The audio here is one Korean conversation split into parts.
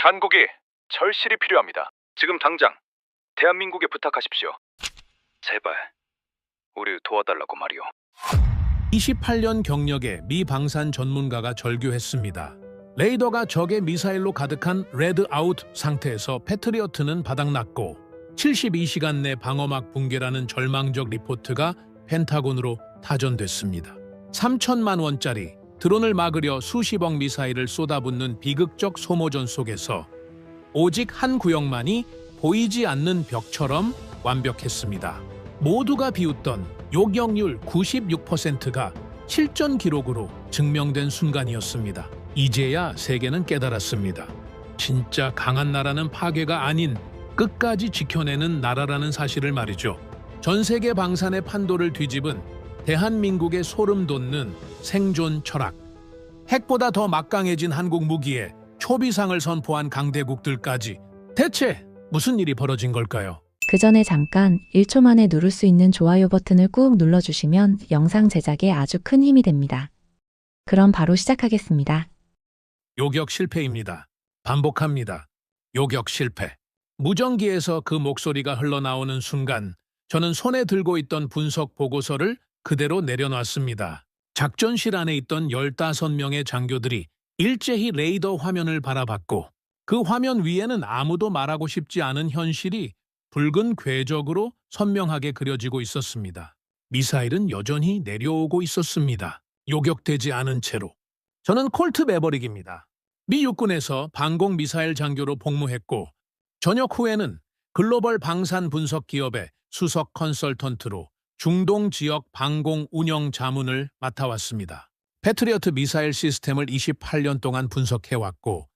당국이 절실히 필요합니다. 지금 당장 대한민국에 부탁하십시오. 제발 우리 도와달라고 말이오. 28년 경력의 미 방산 전문가가 절규했습니다. 레이더가 적의 미사일로 가득한 레드아웃 상태에서 패트리어트는 바닥났고 72시간 내 방어막 붕괴라는 절망적 리포트가 펜타곤으로 타전됐습니다. 3천만 원짜리 드론을 막으려 수십억 미사일을 쏟아붓는 비극적 소모전 속에서 오직 한 구역만이 보이지 않는 벽처럼 완벽했습니다. 모두가 비웃던 요격률 96%가 실전 기록으로 증명된 순간이었습니다. 이제야 세계는 깨달았습니다. 진짜 강한 나라는 파괴가 아닌 끝까지 지켜내는 나라라는 사실을 말이죠. 전 세계 방산의 판도를 뒤집은 대한민국의 소름 돋는 생존 철학. 핵보다 더 막강해진 한국 무기에 초비상을 선포한 강대국들까지 대체 무슨 일이 벌어진 걸까요? 그 전에 잠깐 1초 만에 누를 수 있는 좋아요 버튼을 꾹 눌러주시면 영상 제작에 아주 큰 힘이 됩니다. 그럼 바로 시작하겠습니다. 요격 실패입니다. 반복합니다. 요격 실패. 무전기에서 그 목소리가 흘러나오는 순간 저는 손에 들고 있던 분석 보고서를 그대로 내려놨습니다. 작전실 안에 있던 15명의 장교들이 일제히 레이더 화면을 바라봤고 그 화면 위에는 아무도 말하고 싶지 않은 현실이 붉은 궤적으로 선명하게 그려지고 있었습니다. 미사일은 여전히 내려오고 있었습니다. 요격되지 않은 채로. 저는 콜트 매버릭입니다. 미 육군에서 방공 미사일 장교로 복무했고 전역 후에는 글로벌 방산 분석 기업의 수석 컨설턴트로 중동 지역 방공 운영 자문을 맡아왔습니다. 패트리어트 미사일 시스템을 28년 동안 분석해왔고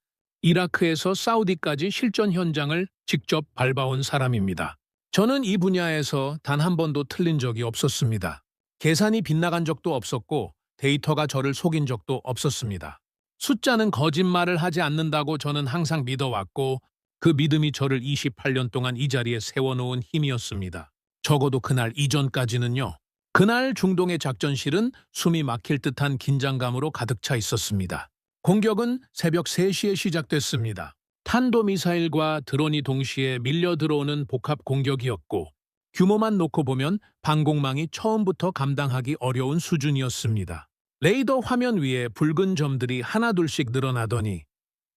이라크에서 사우디까지 실전 현장을 직접 밟아온 사람입니다. 저는 이 분야에서 단 한 번도 틀린 적이 없었습니다. 계산이 빗나간 적도 없었고 데이터가 저를 속인 적도 없었습니다. 숫자는 거짓말을 하지 않는다고 저는 항상 믿어왔고 그 믿음이 저를 28년 동안 이 자리에 세워놓은 힘이었습니다. 적어도 그날 이전까지는요. 그날 중동의 작전실은 숨이 막힐 듯한 긴장감으로 가득 차 있었습니다. 공격은 새벽 3시에 시작됐습니다. 탄도미사일과 드론이 동시에 밀려 들어오는 복합 공격이었고 규모만 놓고 보면 방공망이 처음부터 감당하기 어려운 수준이었습니다. 레이더 화면 위에 붉은 점들이 하나둘씩 늘어나더니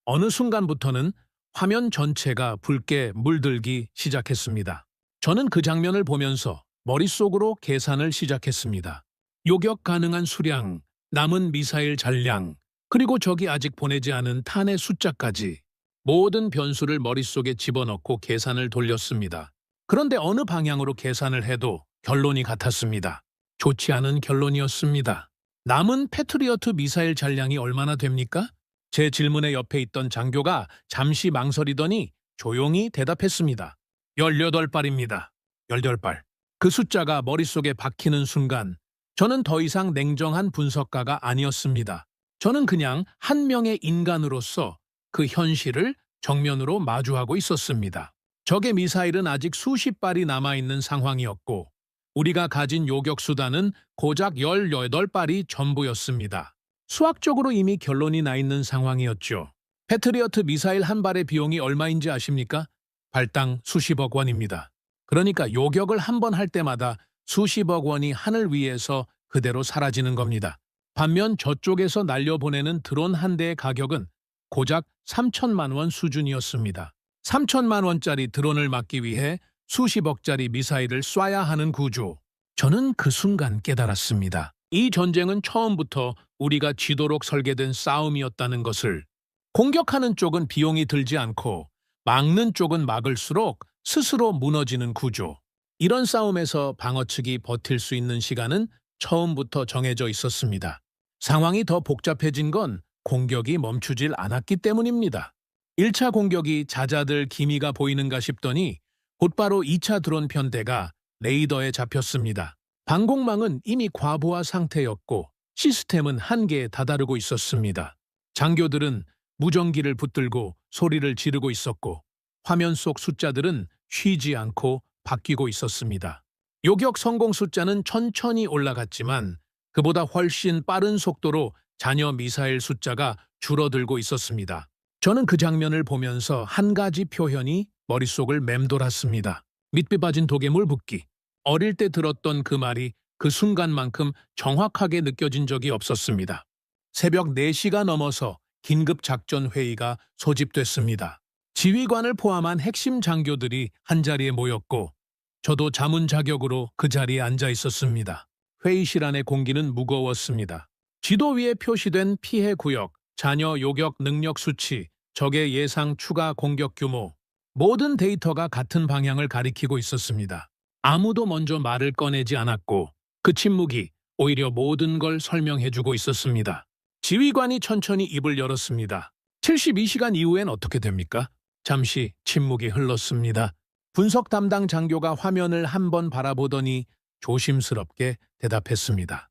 어느 순간부터는 화면 전체가 붉게 물들기 시작했습니다. 저는 그 장면을 보면서 머릿속으로 계산을 시작했습니다. 요격 가능한 수량, 남은 미사일 잔량, 그리고 적이 아직 보내지 않은 탄의 숫자까지 모든 변수를 머릿속에 집어넣고 계산을 돌렸습니다. 그런데 어느 방향으로 계산을 해도 결론이 같았습니다. 좋지 않은 결론이었습니다. 남은 패트리어트 미사일 잔량이 얼마나 됩니까? 제 질문에 옆에 있던 장교가 잠시 망설이더니 조용히 대답했습니다. 18발입니다. 18발. 그 숫자가 머릿속에 박히는 순간 저는 더 이상 냉정한 분석가가 아니었습니다. 저는 그냥 한 명의 인간으로서 그 현실을 정면으로 마주하고 있었습니다. 적의 미사일은 아직 수십 발이 남아있는 상황이었고 우리가 가진 요격 수단은 고작 18발이 전부였습니다. 수학적으로 이미 결론이 나 있는 상황이었죠. 패트리어트 미사일 한 발의 비용이 얼마인지 아십니까? 발당 수십억 원입니다. 그러니까 요격을 한 번 할 때마다 수십억 원이 하늘 위에서 그대로 사라지는 겁니다. 반면 저쪽에서 날려보내는 드론 한 대의 가격은 고작 3천만 원 수준이었습니다. 3천만 원짜리 드론을 막기 위해 수십억짜리 미사일을 쏴야 하는 구조. 저는 그 순간 깨달았습니다. 이 전쟁은 처음부터 우리가 지도록 설계된 싸움이었다는 것을. 공격하는 쪽은 비용이 들지 않고 막는 쪽은 막을수록 스스로 무너지는 구조. 이런 싸움에서 방어 측이 버틸 수 있는 시간은 처음부터 정해져 있었습니다. 상황이 더 복잡해진 건 공격이 멈추질 않았기 때문입니다. 1차 공격이 잦아들 기미가 보이는가 싶더니 곧바로 2차 드론 편대가 레이더에 잡혔습니다. 방공망은 이미 과부하 상태였고 시스템은 한계에 다다르고 있었습니다. 장교들은 무전기를 붙들고 소리를 지르고 있었고 화면 속 숫자들은 쉬지 않고 바뀌고 있었습니다. 요격 성공 숫자는 천천히 올라갔지만 그보다 훨씬 빠른 속도로 잔여 미사일 숫자가 줄어들고 있었습니다. 저는 그 장면을 보면서 한 가지 표현이 머릿속을 맴돌았습니다. 밑비 빠진 도개물 붓기. 어릴 때 들었던 그 말이 그 순간만큼 정확하게 느껴진 적이 없었습니다. 새벽 4시가 넘어서 긴급 작전 회의가 소집됐습니다. 지휘관을 포함한 핵심 장교들이 한자리에 모였고 저도 자문자격으로 그 자리에 앉아 있었습니다. 회의실 안의 공기는 무거웠습니다. 지도 위에 표시된 피해 구역, 자녀 요격 능력 수치, 적의 예상 추가 공격 규모, 모든 데이터가 같은 방향을 가리키고 있었습니다. 아무도 먼저 말을 꺼내지 않았고 그 침묵이 오히려 모든 걸 설명해주고 있었습니다. 지휘관이 천천히 입을 열었습니다. 72시간 이후엔 어떻게 됩니까? 잠시 침묵이 흘렀습니다. 분석 담당 장교가 화면을 한번 바라보더니 조심스럽게 대답했습니다.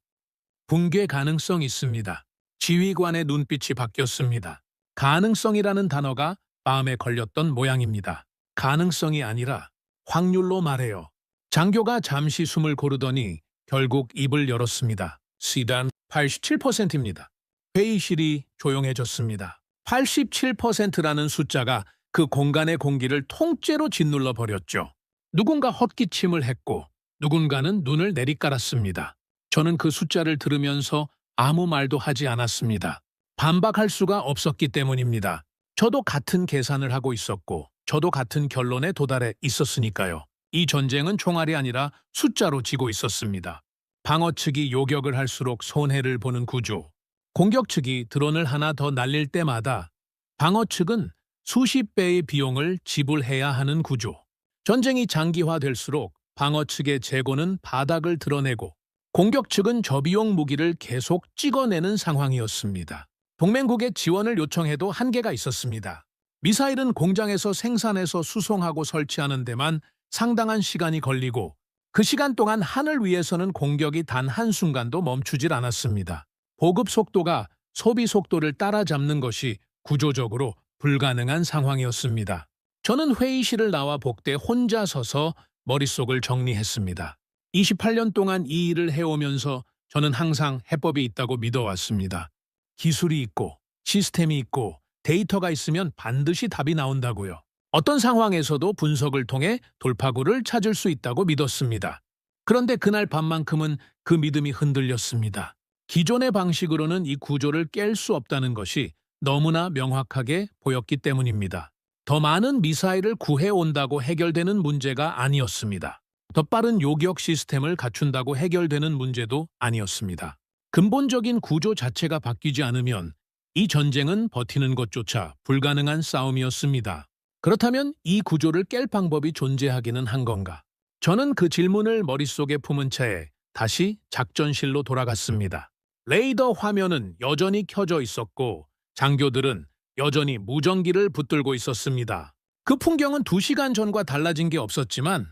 붕괴 가능성 있습니다. 지휘관의 눈빛이 바뀌었습니다. 가능성이라는 단어가 마음에 걸렸던 모양입니다. 가능성이 아니라 확률로 말해요. 장교가 잠시 숨을 고르더니 결국 입을 열었습니다. 시단 87%입니다. 회의실이 조용해졌습니다. 87%라는 숫자가 그 공간의 공기를 통째로 짓눌러 버렸죠. 누군가 헛기침을 했고 누군가는 눈을 내리깔았습니다. 저는 그 숫자를 들으면서 아무 말도 하지 않았습니다. 반박할 수가 없었기 때문입니다. 저도 같은 계산을 하고 있었고 저도 같은 결론에 도달해 있었으니까요. 이 전쟁은 총알이 아니라 숫자로 지고 있었습니다. 방어 측이 요격을 할수록 손해를 보는 구조. 공격 측이 드론을 하나 더 날릴 때마다 방어 측은 수십 배의 비용을 지불해야 하는 구조. 전쟁이 장기화될수록 방어 측의 재고는 바닥을 드러내고 공격 측은 저비용 무기를 계속 찍어내는 상황이었습니다. 동맹국의 지원을 요청해도 한계가 있었습니다. 미사일은 공장에서 생산해서 수송하고 설치하는 데만 상당한 시간이 걸리고 그 시간 동안 하늘 위에서는 공격이 단 한순간도 멈추질 않았습니다. 보급 속도가 소비 속도를 따라잡는 것이 구조적으로 불가능한 상황이었습니다. 저는 회의실을 나와 복대 혼자 서서 머릿속을 정리했습니다. 28년 동안 이 일을 해오면서 저는 항상 해법이 있다고 믿어왔습니다. 기술이 있고 시스템이 있고 데이터가 있으면 반드시 답이 나온다고요. 어떤 상황에서도 분석을 통해 돌파구를 찾을 수 있다고 믿었습니다. 그런데 그날 밤만큼은 그 믿음이 흔들렸습니다. 기존의 방식으로는 이 구조를 깰 수 없다는 것이 너무나 명확하게 보였기 때문입니다. 더 많은 미사일을 구해온다고 해결되는 문제가 아니었습니다. 더 빠른 요격 시스템을 갖춘다고 해결되는 문제도 아니었습니다. 근본적인 구조 자체가 바뀌지 않으면 이 전쟁은 버티는 것조차 불가능한 싸움이었습니다. 그렇다면 이 구조를 깰 방법이 존재하기는 한 건가? 저는 그 질문을 머릿속에 품은 채 다시 작전실로 돌아갔습니다. 레이더 화면은 여전히 켜져 있었고 장교들은 여전히 무전기를 붙들고 있었습니다. 그 풍경은 2시간 전과 달라진 게 없었지만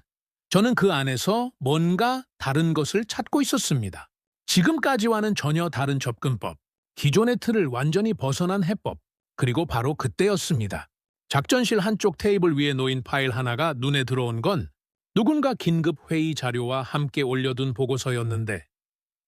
저는 그 안에서 뭔가 다른 것을 찾고 있었습니다. 지금까지와는 전혀 다른 접근법, 기존의 틀을 완전히 벗어난 해법, 그리고 바로 그때였습니다. 작전실 한쪽 테이블 위에 놓인 파일 하나가 눈에 들어온 건 누군가 긴급 회의 자료와 함께 올려둔 보고서였는데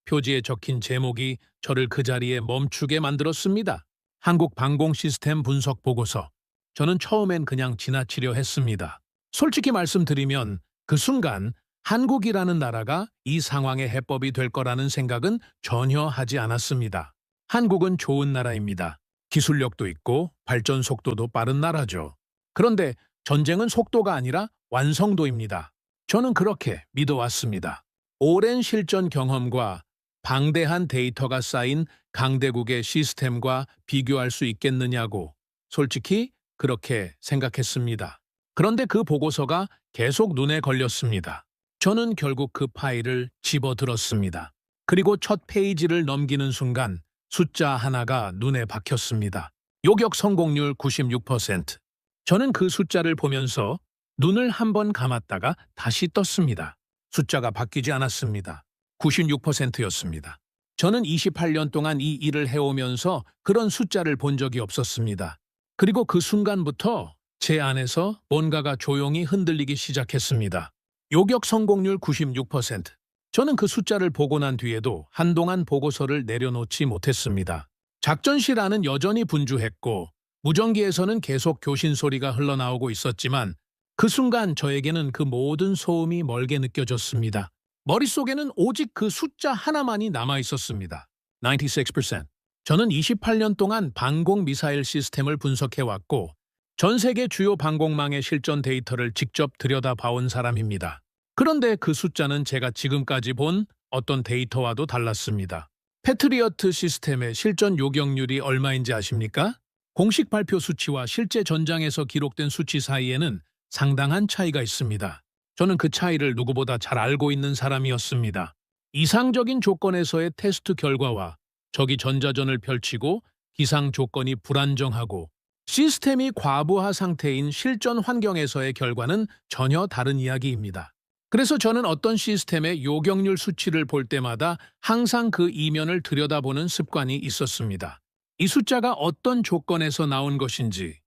표지에 적힌 제목이 저를 그 자리에 멈추게 만들었습니다. 한국 방공 시스템 분석 보고서. 저는 처음엔 그냥 지나치려 했습니다. 솔직히 말씀드리면 그 순간 한국이라는 나라가 이 상황의 해법이 될 거라는 생각은 전혀 하지 않았습니다. 한국은 좋은 나라입니다. 기술력도 있고 발전 속도도 빠른 나라죠. 그런데 전쟁은 속도가 아니라 완성도입니다. 저는 그렇게 믿어왔습니다. 오랜 실전 경험과 방대한 데이터가 쌓인 강대국의 시스템과 비교할 수 있겠느냐고 솔직히 그렇게 생각했습니다. 그런데 그 보고서가 계속 눈에 걸렸습니다. 저는 결국 그 파일을 집어들었습니다. 그리고 첫 페이지를 넘기는 순간 숫자 하나가 눈에 박혔습니다. 요격 성공률 96%. 저는 그 숫자를 보면서 눈을 한번 감았다가 다시 떴습니다. 숫자가 바뀌지 않았습니다. 96%였습니다. 저는 28년 동안 이 일을 해오면서 그런 숫자를 본 적이 없었습니다. 그리고 그 순간부터 제 안에서 뭔가가 조용히 흔들리기 시작했습니다. 요격 성공률 96%. 저는 그 숫자를 보고 난 뒤에도 한동안 보고서를 내려놓지 못했습니다. 작전실 안은 여전히 분주했고 무전기에서는 계속 교신 소리가 흘러나오고 있었지만 그 순간 저에게는 그 모든 소음이 멀게 느껴졌습니다. 머릿속에는 오직 그 숫자 하나만이 남아 있었습니다. 96%. 저는 28년 동안 방공 미사일 시스템을 분석해왔고 전 세계 주요 방공망의 실전 데이터를 직접 들여다봐온 사람입니다. 그런데 그 숫자는 제가 지금까지 본 어떤 데이터와도 달랐습니다. 패트리어트 시스템의 실전 요격률이 얼마인지 아십니까? 공식 발표 수치와 실제 전장에서 기록된 수치 사이에는 상당한 차이가 있습니다. 저는 그 차이를 누구보다 잘 알고 있는 사람이었습니다. 이상적인 조건에서의 테스트 결과와 적이 전자전을 펼치고 기상 조건이 불안정하고 시스템이 과부하 상태인 실전 환경에서의 결과는 전혀 다른 이야기입니다. 그래서 저는 어떤 시스템의 요격률 수치를 볼 때마다 항상 그 이면을 들여다보는 습관이 있었습니다. 이 숫자가 어떤 조건에서 나온 것인지,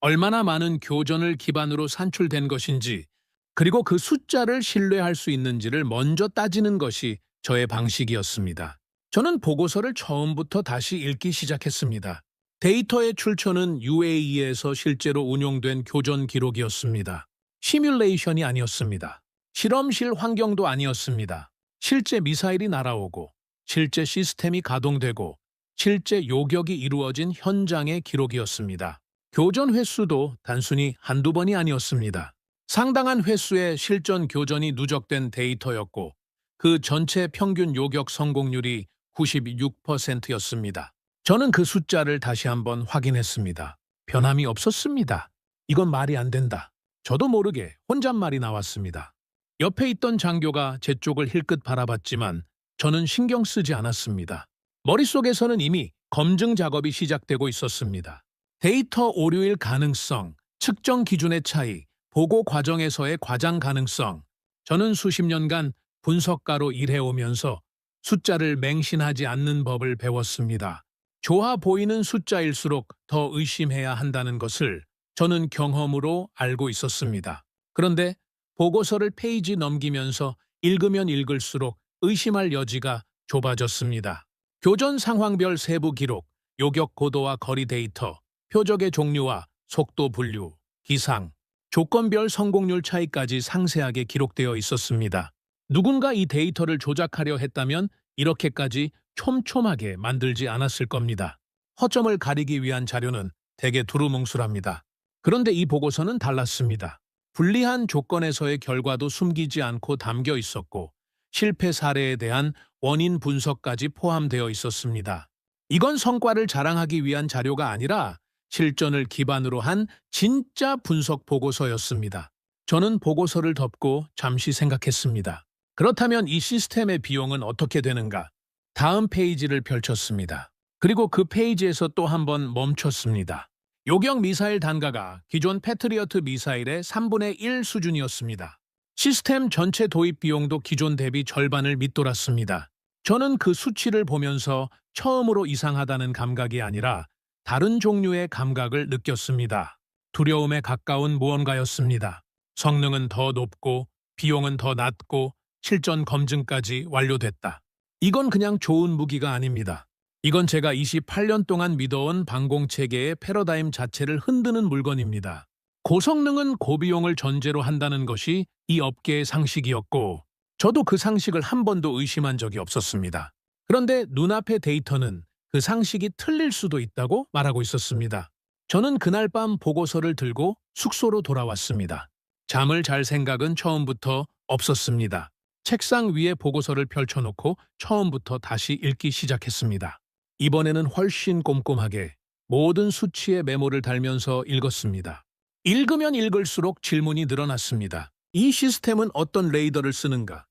얼마나 많은 교전을 기반으로 산출된 것인지, 그리고 그 숫자를 신뢰할 수 있는지를 먼저 따지는 것이 저의 방식이었습니다. 저는 보고서를 처음부터 다시 읽기 시작했습니다. 데이터의 출처는 UAE에서 실제로 운용된 교전 기록이었습니다. 시뮬레이션이 아니었습니다. 실험실 환경도 아니었습니다. 실제 미사일이 날아오고, 실제 시스템이 가동되고, 실제 요격이 이루어진 현장의 기록이었습니다. 교전 횟수도 단순히 한두 번이 아니었습니다. 상당한 횟수의 실전 교전이 누적된 데이터였고, 그 전체 평균 요격 성공률이 96%였습니다. 저는 그 숫자를 다시 한번 확인했습니다. 변함이 없었습니다. 이건 말이 안 된다. 저도 모르게 혼잣말이 나왔습니다. 옆에 있던 장교가 제 쪽을 힐끗 바라봤지만 저는 신경 쓰지 않았습니다. 머릿속에서는 이미 검증 작업이 시작되고 있었습니다. 데이터 오류일 가능성, 측정 기준의 차이, 보고 과정에서의 과장 가능성. 저는 수십 년간 분석가로 일해오면서 숫자를 맹신하지 않는 법을 배웠습니다. 좋아 보이는 숫자일수록 더 의심해야 한다는 것을 저는 경험으로 알고 있었습니다. 그런데 보고서를 페이지 넘기면서 읽으면 읽을수록 의심할 여지가 좁아졌습니다. 교전 상황별 세부 기록, 요격 고도와 거리 데이터, 표적의 종류와 속도 분류, 기상, 조건별 성공률 차이까지 상세하게 기록되어 있었습니다. 누군가 이 데이터를 조작하려 했다면 이렇게까지 촘촘하게 만들지 않았을 겁니다. 허점을 가리기 위한 자료는 대개 두루뭉술합니다. 그런데 이 보고서는 달랐습니다. 불리한 조건에서의 결과도 숨기지 않고 담겨 있었고 실패 사례에 대한 원인 분석까지 포함되어 있었습니다. 이건 성과를 자랑하기 위한 자료가 아니라 실전을 기반으로 한 진짜 분석 보고서였습니다. 저는 보고서를 덮고 잠시 생각했습니다. 그렇다면 이 시스템의 비용은 어떻게 되는가? 다음 페이지를 펼쳤습니다. 그리고 그 페이지에서 또 한 번 멈췄습니다. 요격 미사일 단가가 기존 패트리어트 미사일의 3분의 1 수준이었습니다. 시스템 전체 도입 비용도 기존 대비 절반을 밑돌았습니다. 저는 그 수치를 보면서 처음으로 이상하다는 감각이 아니라 다른 종류의 감각을 느꼈습니다. 두려움에 가까운 무언가였습니다. 성능은 더 높고 비용은 더 낮고 실전 검증까지 완료됐다. 이건 그냥 좋은 무기가 아닙니다. 이건 제가 28년 동안 믿어온 방공체계의 패러다임 자체를 흔드는 물건입니다. 고성능은 고비용을 전제로 한다는 것이 이 업계의 상식이었고 저도 그 상식을 한 번도 의심한 적이 없었습니다. 그런데 눈앞의 데이터는 그 상식이 틀릴 수도 있다고 말하고 있었습니다. 저는 그날 밤 보고서를 들고 숙소로 돌아왔습니다. 잠을 잘 생각은 처음부터 없었습니다. 책상 위에 보고서를 펼쳐놓고 처음부터 다시 읽기 시작했습니다. 이번에는 훨씬 꼼꼼하게 모든 수치의 메모를 달면서 읽었습니다. 읽으면 읽을수록 질문이 늘어났습니다. 이 시스템은 어떤 레이더를 쓰는가?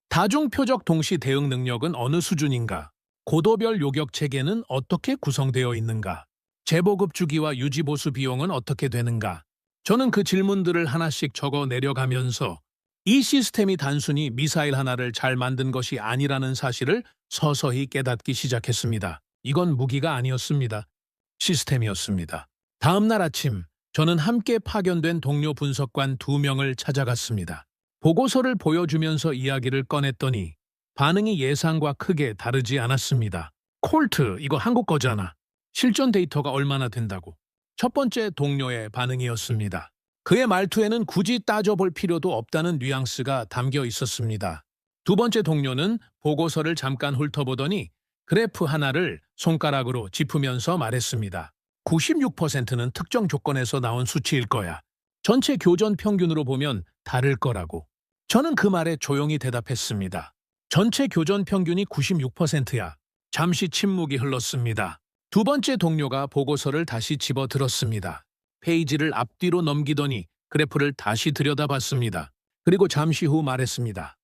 다중표적 동시 대응 능력은 어느 수준인가? 고도별 요격 체계는 어떻게 구성되어 있는가? 재보급 주기와 유지보수 비용은 어떻게 되는가? 저는 그 질문들을 하나씩 적어 내려가면서 이 시스템이 단순히 미사일 하나를 잘 만든 것이 아니라는 사실을 서서히 깨닫기 시작했습니다. 이건 무기가 아니었습니다. 시스템이었습니다. 다음 날 아침, 저는 함께 파견된 동료 분석관 2명을 찾아갔습니다. 보고서를 보여주면서 이야기를 꺼냈더니 반응이 예상과 크게 다르지 않았습니다. 콜트, 이거 한국 거잖아. 실전 데이터가 얼마나 된다고. 첫 번째 동료의 반응이었습니다. 그의 말투에는 굳이 따져볼 필요도 없다는 뉘앙스가 담겨 있었습니다. 두 번째 동료는 보고서를 잠깐 훑어보더니 그래프 하나를 손가락으로 짚으면서 말했습니다. 96%는 특정 조건에서 나온 수치일 거야. 전체 교전 평균으로 보면 다를 거라고. 저는 그 말에 조용히 대답했습니다. 전체 교전 평균이 96%야. 잠시 침묵이 흘렀습니다. 두 번째 동료가 보고서를 다시 집어들었습니다. 페이지를 앞뒤로 넘기더니 그래프를 다시 들여다봤습니다. 그리고 잠시 후 말했습니다.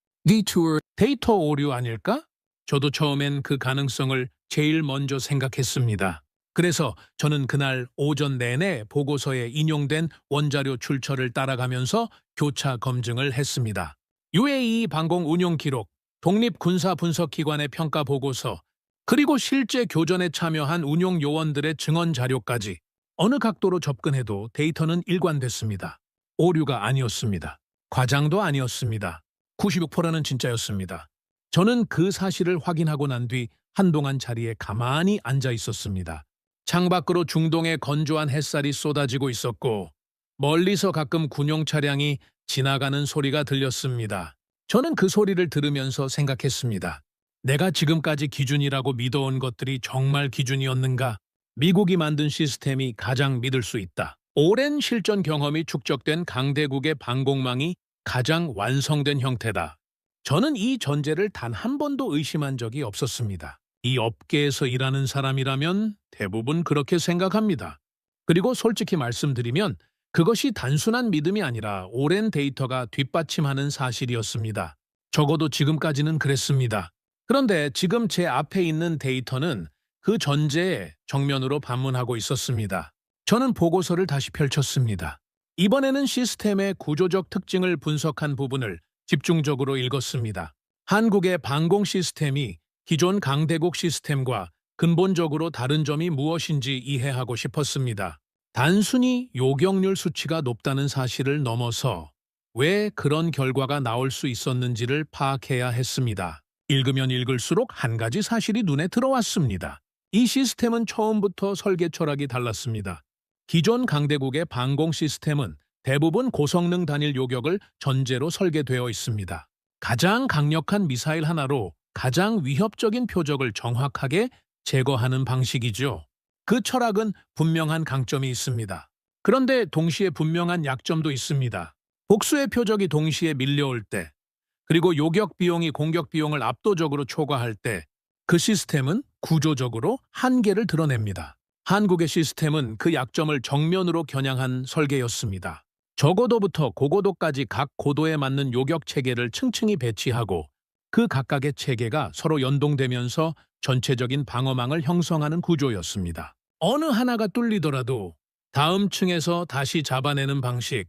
데이터 오류 아닐까? 저도 처음엔 그 가능성을 제일 먼저 생각했습니다. 그래서 저는 그날 오전 내내 보고서에 인용된 원자료 출처를 따라가면서 교차 검증을 했습니다. UAE 방공 운용 기록, 독립군사분석기관의 평가 보고서, 그리고 실제 교전에 참여한 운용 요원들의 증언 자료까지 어느 각도로 접근해도 데이터는 일관됐습니다. 오류가 아니었습니다. 과장도 아니었습니다. 96%는 진짜였습니다. 저는 그 사실을 확인하고 난 뒤 한동안 자리에 가만히 앉아 있었습니다. 창밖으로 중동의 건조한 햇살이 쏟아지고 있었고 멀리서 가끔 군용 차량이 지나가는 소리가 들렸습니다. 저는 그 소리를 들으면서 생각했습니다. 내가 지금까지 기준이라고 믿어온 것들이 정말 기준이었는가? 미국이 만든 시스템이 가장 믿을 수 있다. 오랜 실전 경험이 축적된 강대국의 방공망이 가장 완성된 형태다. 저는 이 전제를 단 한 번도 의심한 적이 없었습니다. 이 업계에서 일하는 사람이라면 대부분 그렇게 생각합니다. 그리고 솔직히 말씀드리면 그것이 단순한 믿음이 아니라 오랜 데이터가 뒷받침하는 사실이었습니다. 적어도 지금까지는 그랬습니다. 그런데 지금 제 앞에 있는 데이터는 그 전제에 정면으로 반문하고 있었습니다. 저는 보고서를 다시 펼쳤습니다. 이번에는 시스템의 구조적 특징을 분석한 부분을 집중적으로 읽었습니다. 한국의 방공 시스템이 기존 강대국 시스템과 근본적으로 다른 점이 무엇인지 이해하고 싶었습니다. 단순히 요격률 수치가 높다는 사실을 넘어서 왜 그런 결과가 나올 수 있었는지를 파악해야 했습니다. 읽으면 읽을수록 한 가지 사실이 눈에 들어왔습니다. 이 시스템은 처음부터 설계 철학이 달랐습니다. 기존 강대국의 방공 시스템은 대부분 고성능 단일 요격을 전제로 설계되어 있습니다. 가장 강력한 미사일 하나로 가장 위협적인 표적을 정확하게 제거하는 방식이죠. 그 철학은 분명한 강점이 있습니다. 그런데 동시에 분명한 약점도 있습니다. 복수의 표적이 동시에 밀려올 때, 그리고 요격 비용이 공격 비용을 압도적으로 초과할 때, 그 시스템은 구조적으로 한계를 드러냅니다. 한국의 시스템은 그 약점을 정면으로 겨냥한 설계였습니다. 저고도부터 고고도까지 각 고도에 맞는 요격 체계를 층층이 배치하고 그 각각의 체계가 서로 연동되면서 전체적인 방어망을 형성하는 구조였습니다. 어느 하나가 뚫리더라도 다음 층에서 다시 잡아내는 방식,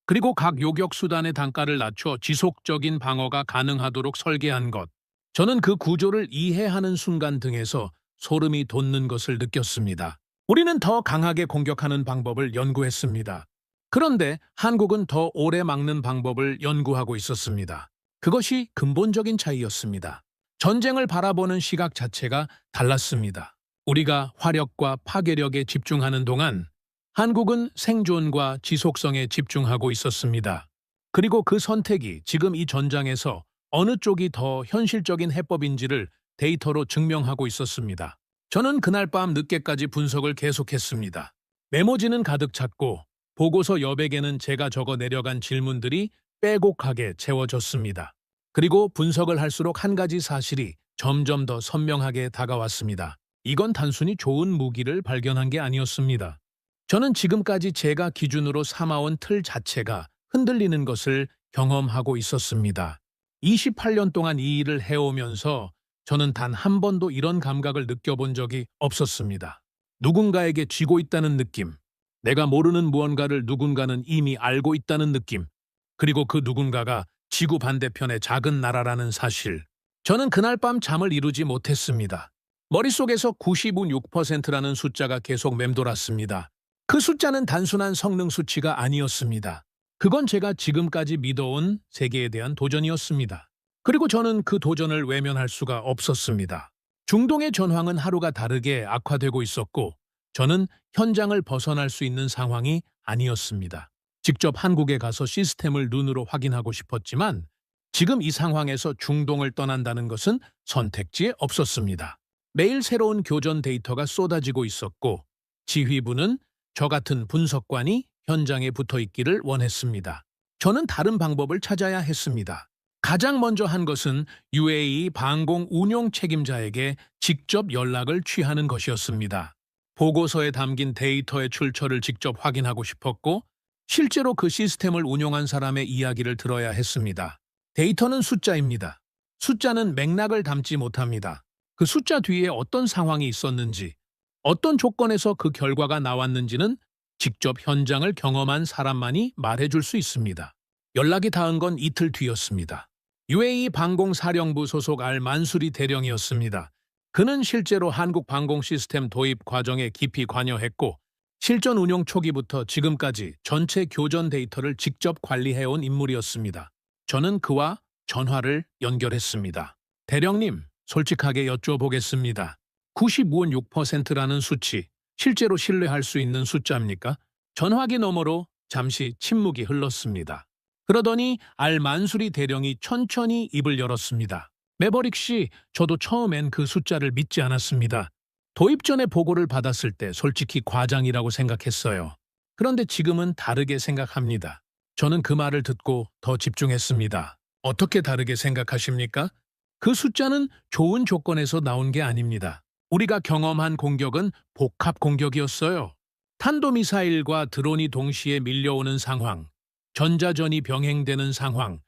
그리고 각 요격 수단의 단가를 낮춰 지속적인 방어가 가능하도록 설계한 것. 저는 그 구조를 이해하는 순간 등에서 소름이 돋는 것을 느꼈습니다. 우리는 더 강하게 공격하는 방법을 연구했습니다. 그런데 한국은 더 오래 막는 방법을 연구하고 있었습니다. 그것이 근본적인 차이였습니다. 전쟁을 바라보는 시각 자체가 달랐습니다. 우리가 화력과 파괴력에 집중하는 동안 한국은 생존과 지속성에 집중하고 있었습니다. 그리고 그 선택이 지금 이 전장에서 어느 쪽이 더 현실적인 해법인지를 데이터로 증명하고 있었습니다. 저는 그날 밤 늦게까지 분석을 계속했습니다. 메모지는 가득 찼고 보고서 여백에는 제가 적어 내려간 질문들이 빼곡하게 채워졌습니다. 그리고 분석을 할수록 한 가지 사실이 점점 더 선명하게 다가왔습니다. 이건 단순히 좋은 무기를 발견한 게 아니었습니다. 저는 지금까지 제가 기준으로 삼아온 틀 자체가 흔들리는 것을 경험하고 있었습니다. 28년 동안 이 일을 해오면서 저는 단 한 번도 이런 감각을 느껴본 적이 없었습니다. 누군가에게 쥐고 있다는 느낌, 내가 모르는 무언가를 누군가는 이미 알고 있다는 느낌, 그리고 그 누군가가 지구 반대편의 작은 나라라는 사실. 저는 그날 밤 잠을 이루지 못했습니다. 머릿속에서 96%라는 숫자가 계속 맴돌았습니다. 그 숫자는 단순한 성능 수치가 아니었습니다. 그건 제가 지금까지 믿어온 세계에 대한 도전이었습니다. 그리고 저는 그 도전을 외면할 수가 없었습니다. 중동의 전황은 하루가 다르게 악화되고 있었고 저는 현장을 벗어날 수 있는 상황이 아니었습니다. 직접 한국에 가서 시스템을 눈으로 확인하고 싶었지만 지금 이 상황에서 중동을 떠난다는 것은 선택지에 없었습니다. 매일 새로운 교전 데이터가 쏟아지고 있었고 지휘부는 저 같은 분석관이 현장에 붙어 있기를 원했습니다. 저는 다른 방법을 찾아야 했습니다. 가장 먼저 한 것은 UAE 방공 운용 책임자에게 직접 연락을 취하는 것이었습니다. 보고서에 담긴 데이터의 출처를 직접 확인하고 싶었고 실제로 그 시스템을 운용한 사람의 이야기를 들어야 했습니다. 데이터는 숫자입니다. 숫자는 맥락을 담지 못합니다. 그 숫자 뒤에 어떤 상황이 있었는지, 어떤 조건에서 그 결과가 나왔는지는 직접 현장을 경험한 사람만이 말해줄 수 있습니다. 연락이 닿은 건 이틀 뒤였습니다. UAE 방공사령부 소속 알만수리 대령이었습니다. 그는 실제로 한국 방공 시스템 도입 과정에 깊이 관여했고 실전 운용 초기부터 지금까지 전체 교전 데이터를 직접 관리해온 인물이었습니다. 저는 그와 전화를 연결했습니다. 대령님, 솔직하게 여쭤보겠습니다. 95.6%라는 수치, 실제로 신뢰할 수 있는 숫자입니까? 전화기 너머로 잠시 침묵이 흘렀습니다. 그러더니 알만수리 대령이 천천히 입을 열었습니다. 매버릭 씨, 저도 처음엔 그 숫자를 믿지 않았습니다. 도입 전에 보고를 받았을 때 솔직히 과장이라고 생각했어요. 그런데 지금은 다르게 생각합니다. 저는 그 말을 듣고 더 집중했습니다. 어떻게 다르게 생각하십니까? 그 숫자는 좋은 조건에서 나온 게 아닙니다. 우리가 경험한 공격은 복합 공격이었어요. 탄도미사일과 드론이 동시에 밀려오는 상황, 전자전이 병행되는 상황,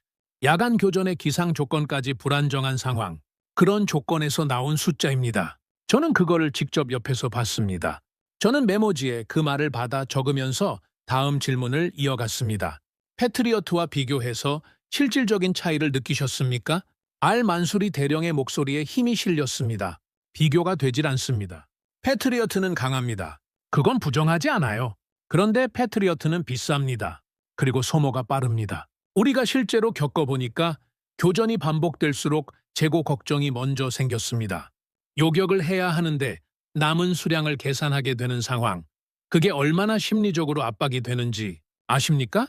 야간 교전의 기상 조건까지 불안정한 상황, 그런 조건에서 나온 숫자입니다. 저는 그거를 직접 옆에서 봤습니다. 저는 메모지에 그 말을 받아 적으면서 다음 질문을 이어갔습니다. 패트리어트와 비교해서 실질적인 차이를 느끼셨습니까? 알만수리 대령의 목소리에 힘이 실렸습니다. 비교가 되질 않습니다. 패트리어트는 강합니다. 그건 부정하지 않아요. 그런데 패트리어트는 비쌉니다. 그리고 소모가 빠릅니다. 우리가 실제로 겪어보니까 교전이 반복될수록 재고 걱정이 먼저 생겼습니다. 요격을 해야 하는데 남은 수량을 계산하게 되는 상황. 그게 얼마나 심리적으로 압박이 되는지 아십니까?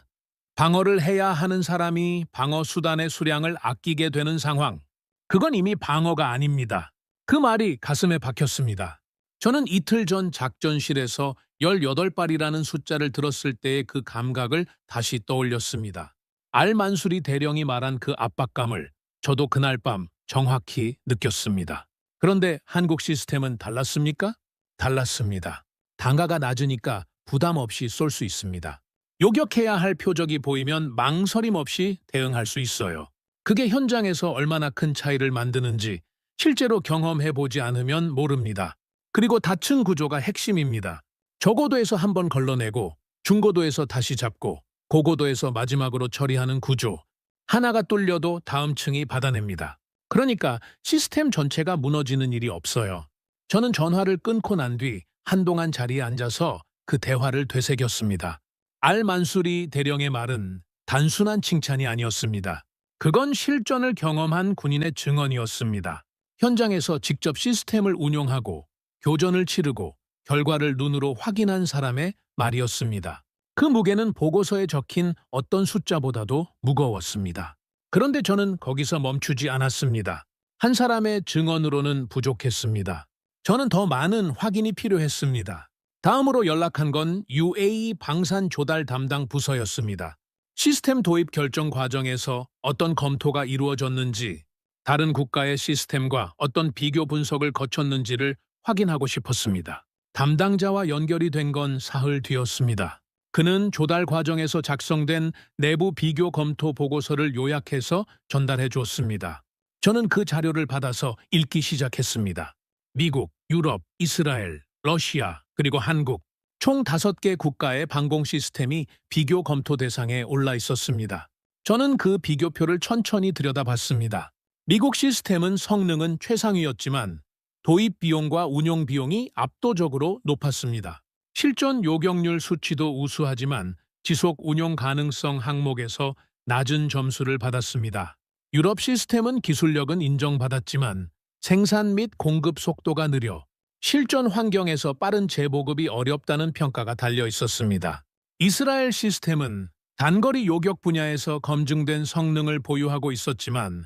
방어를 해야 하는 사람이 방어 수단의 수량을 아끼게 되는 상황. 그건 이미 방어가 아닙니다. 그 말이 가슴에 박혔습니다. 저는 이틀 전 작전실에서 18발이라는 숫자를 들었을 때의 그 감각을 다시 떠올렸습니다. 알만수리 대령이 말한 그 압박감을 저도 그날 밤 정확히 느꼈습니다. 그런데 한국 시스템은 달랐습니까? 달랐습니다. 단가가 낮으니까 부담 없이 쏠 수 있습니다. 요격해야 할 표적이 보이면 망설임 없이 대응할 수 있어요. 그게 현장에서 얼마나 큰 차이를 만드는지 실제로 경험해보지 않으면 모릅니다. 그리고 다층 구조가 핵심입니다. 저고도에서 한번 걸러내고 중고도에서 다시 잡고 고고도에서 마지막으로 처리하는 구조. 하나가 뚫려도 다음 층이 받아냅니다. 그러니까 시스템 전체가 무너지는 일이 없어요. 저는 전화를 끊고 난 뒤 한동안 자리에 앉아서 그 대화를 되새겼습니다. 알만수리 대령의 말은 단순한 칭찬이 아니었습니다. 그건 실전을 경험한 군인의 증언이었습니다. 현장에서 직접 시스템을 운용하고 교전을 치르고 결과를 눈으로 확인한 사람의 말이었습니다. 그 무게는 보고서에 적힌 어떤 숫자보다도 무거웠습니다. 그런데 저는 거기서 멈추지 않았습니다. 한 사람의 증언으로는 부족했습니다. 저는 더 많은 확인이 필요했습니다. 다음으로 연락한 건 UAE 방산 조달 담당 부서였습니다. 시스템 도입 결정 과정에서 어떤 검토가 이루어졌는지, 다른 국가의 시스템과 어떤 비교 분석을 거쳤는지를 확인하고 싶었습니다. 담당자와 연결이 된 건 사흘 뒤였습니다. 그는 조달 과정에서 작성된 내부 비교 검토 보고서를 요약해서 전달해 주었습니다. 저는 그 자료를 받아서 읽기 시작했습니다. 미국, 유럽, 이스라엘, 러시아, 그리고 한국, 총 5개 국가의 방공 시스템이 비교 검토 대상에 올라 있었습니다. 저는 그 비교표를 천천히 들여다봤습니다. 미국 시스템은 성능은 최상위였지만 도입 비용과 운용 비용이 압도적으로 높았습니다. 실전 요격률 수치도 우수하지만 지속 운용 가능성 항목에서 낮은 점수를 받았습니다. 유럽 시스템은 기술력은 인정받았지만 생산 및 공급 속도가 느려 실전 환경에서 빠른 재보급이 어렵다는 평가가 달려 있었습니다. 이스라엘 시스템은 단거리 요격 분야에서 검증된 성능을 보유하고 있었지만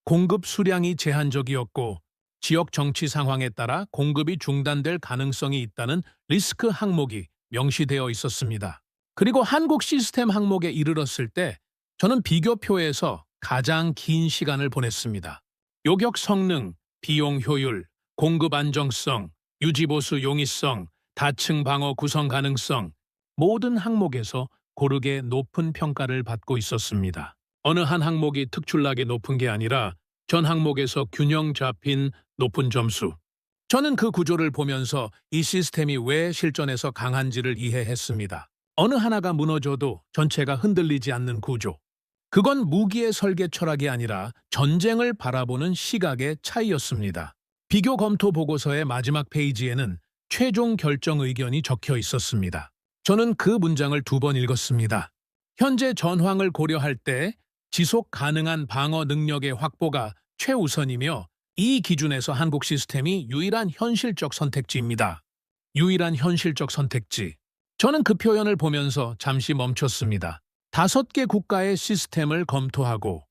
공급 수량이 제한적이었고 지역 정치 상황에 따라 공급이 중단될 가능성이 있다는 리스크 항목이 명시되어 있었습니다. 그리고 한국 시스템 항목에 이르렀을 때 저는 비교표에서 가장 긴 시간을 보냈습니다. 요격 성능, 비용 효율, 공급 안정성, 유지보수 용이성, 다층 방어 구성 가능성, 모든 항목에서 고르게 높은 평가를 받고 있었습니다. 어느 한 항목이 특출나게 높은 게 아니라 전 항목에서 균형 잡힌 높은 점수. 저는 그 구조를 보면서 이 시스템이 왜 실전에서 강한지를 이해했습니다. 어느 하나가 무너져도 전체가 흔들리지 않는 구조. 그건 무기의 설계 철학이 아니라 전쟁을 바라보는 시각의 차이였습니다. 비교 검토 보고서의 마지막 페이지에는 최종 결정 의견이 적혀 있었습니다. 저는 그 문장을 2번 읽었습니다. 현재 전황을 고려할 때 지속 가능한 방어 능력의 확보가 최우선이며 이 기준에서 한국 시스템이 유일한 현실적 선택지입니다. 유일한 현실적 선택지. 저는 그 표현을 보면서 잠시 멈췄습니다. 5개 국가의 시스템을 검토하고